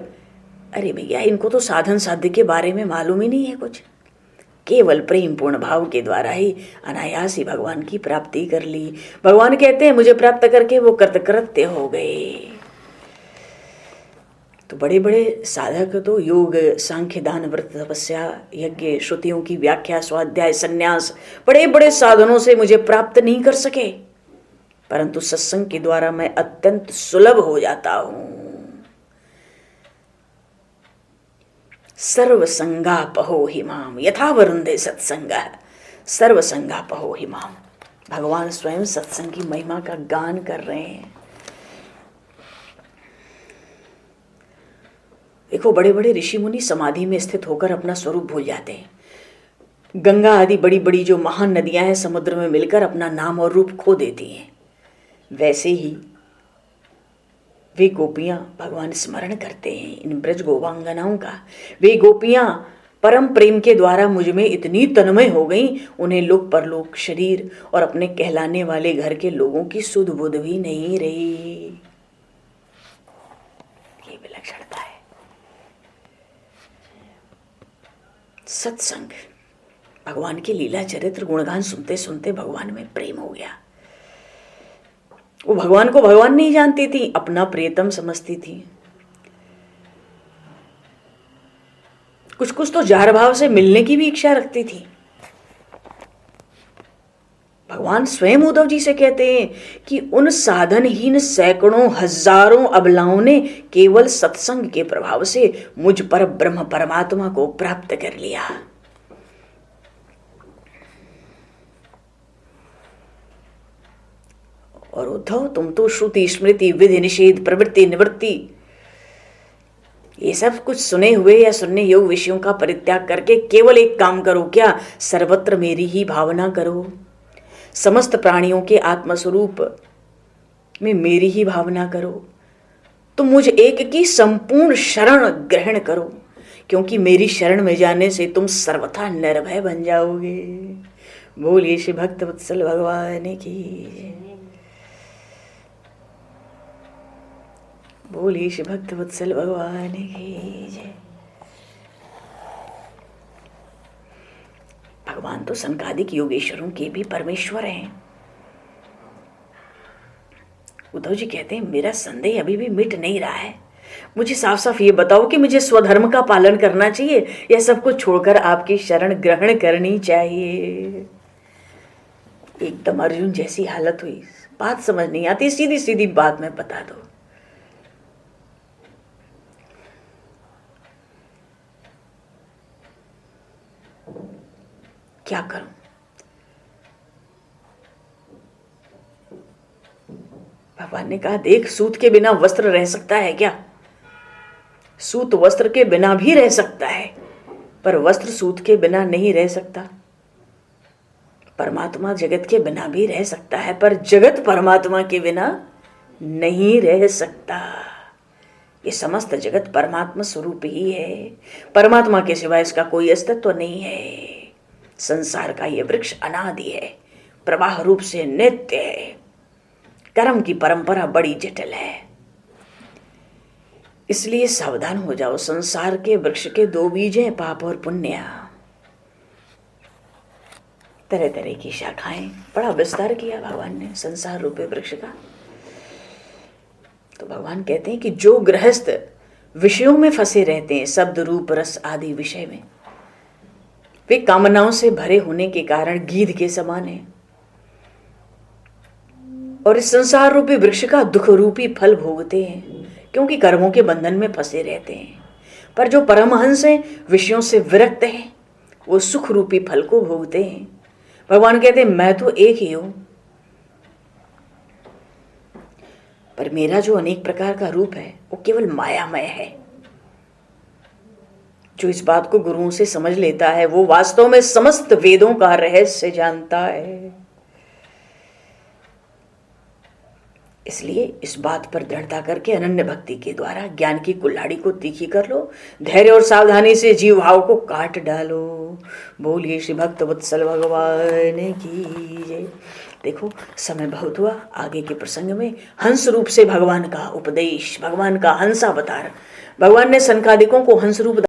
अरे भैया इनको तो साधन साध्य के बारे में मालूम ही नहीं है कुछ। केवल प्रेम पूर्ण भाव के द्वारा ही अनायास ही भगवान की प्राप्ति कर ली। भगवान कहते हैं मुझे प्राप्त करके वो कृतकृत्य हो गए। तो बड़े बड़े साधक तो योग, सांख्य, दान, व्रत, तपस्या, यज्ञ, श्रुतियों की व्याख्या, स्वाध्याय, संन्यास, बड़े बड़े साधनों से मुझे प्राप्त नहीं कर सके, परंतु सत्संग के द्वारा मैं अत्यंत सुलभ हो जाता हूं। सर्वसंगापहो हिमाम यथा वरुंधे सत्संगः सर्वसंगापहो हिमाम। भगवान स्वयं सत्संग की महिमा का गान कर रहे हैं। देखो बड़े बड़े ऋषि मुनि समाधि में स्थित होकर अपना स्वरूप भूल जाते हैं। गंगा आदि बड़ी बड़ी जो महान नदियां हैं समुद्र में मिलकर अपना नाम और रूप खो देती हैं। वैसे ही वे गोपियां भगवान स्मरण करते हैं इन ब्रज गोपांगनाओं का। वे गोपियां परम प्रेम के द्वारा मुझ में इतनी तन्मय हो गई, उन्हें लोक परलोक, शरीर और अपने कहलाने वाले घर के लोगों की सुध बुध भी नहीं रही। ये विलक्षणता है सत्संग। भगवान की लीला चरित्र गुणगान सुनते सुनते भगवान में प्रेम हो गया। वो भगवान को भगवान नहीं जानती थी, अपना प्रियतम समझती थी। कुछ कुछ तो जार भाव से मिलने की भी इच्छा रखती थी। भगवान स्वयं उद्धव जी से कहते हैं कि उन साधनहीन सैकड़ों हजारों अबलाओं ने केवल सत्संग के प्रभाव से मुझ पर ब्रह्म परमात्मा को प्राप्त कर लिया। और उद्धव तुम तो श्रुति स्मृति विधि निषेध प्रवृत्ति निवृत्ति ये सब कुछ सुने हुए या सुनने योग्य विषयों का परित्याग करके केवल एक काम करो, क्या? सर्वत्र मेरी ही भावना करो। समस्त प्राणियों के आत्मस्वरूप में मेरी ही भावना करो। तुम मुझ एक की संपूर्ण शरण ग्रहण करो, क्योंकि मेरी शरण में जाने से तुम सर्वथा निर्भय बन जाओगे। बोलिए श्री भक्त वत्सल भगवान की, बोलिए श्री भक्त वत्सल भगवान की जय। भगवान तो संकादिक योगेश्वरों के भी परमेश्वर हैं। उद्धव जी कहते हैं मेरा संदेह अभी भी मिट नहीं रहा है। मुझे साफ साफ ये बताओ कि मुझे स्वधर्म का पालन करना चाहिए या सब कुछ छोड़कर आपकी शरण ग्रहण करनी चाहिए। एकदम अर्जुन जैसी हालत हुई, बात समझ नहीं आती, सीधी सीधी बात में बता दो। क्या करूं? भगवान ने कहा देख, सूत के बिना वस्त्र रह सकता है क्या? सूत वस्त्र के बिना भी रह सकता है, पर वस्त्र सूत के बिना नहीं रह सकता। परमात्मा जगत के बिना भी रह सकता है, पर जगत परमात्मा के बिना नहीं रह सकता। ये समस्त जगत परमात्मा स्वरूप ही है, परमात्मा के सिवा इसका कोई अस्तित्व नहीं है। संसार का ये वृक्ष अनादि है, प्रवाह रूप से नित्य है। कर्म की परंपरा बड़ी जटिल है, इसलिए सावधान हो जाओ। संसार के वृक्ष के दो बीज हैं, पाप और पुण्य। तरह तरह की शाखाएं, बड़ा विस्तार किया भगवान ने संसार रूपे वृक्ष का। तो भगवान कहते हैं कि जो गृहस्थ विषयों में फंसे रहते हैं, शब्द रूप रस आदि विषय में, वे कामनाओं से भरे होने के कारण गीध के समान है और इस संसार रूपी वृक्ष का दुख रूपी फल भोगते हैं, क्योंकि कर्मों के बंधन में फंसे रहते हैं। पर जो परमहंस हैं, विषयों से विरक्त हैं, वो सुख रूपी फल को भोगते हैं। भगवान कहते हैं मैं तो एक ही हूं, पर मेरा जो अनेक प्रकार का रूप है वो केवल मायामय है। जो इस बात को गुरुओं से समझ लेता है वो वास्तव में समस्त वेदों का रहस्य जानता है। इसलिए इस बात पर दृढ़ता करके अनन्य भक्ति के द्वारा ज्ञान की कुल्हाड़ी को तीखी कर लो, धैर्य और सावधानी से जीव भाव को काट डालो। बोलिए श्री भक्त वत्सल भगवान की जय। देखो समय बहुत हुआ, आगे के प्रसंग में हंस रूप से भगवान का उपदेश, भगवान का हंस अवतार, भगवान ने सनकादिकों को हंस रूप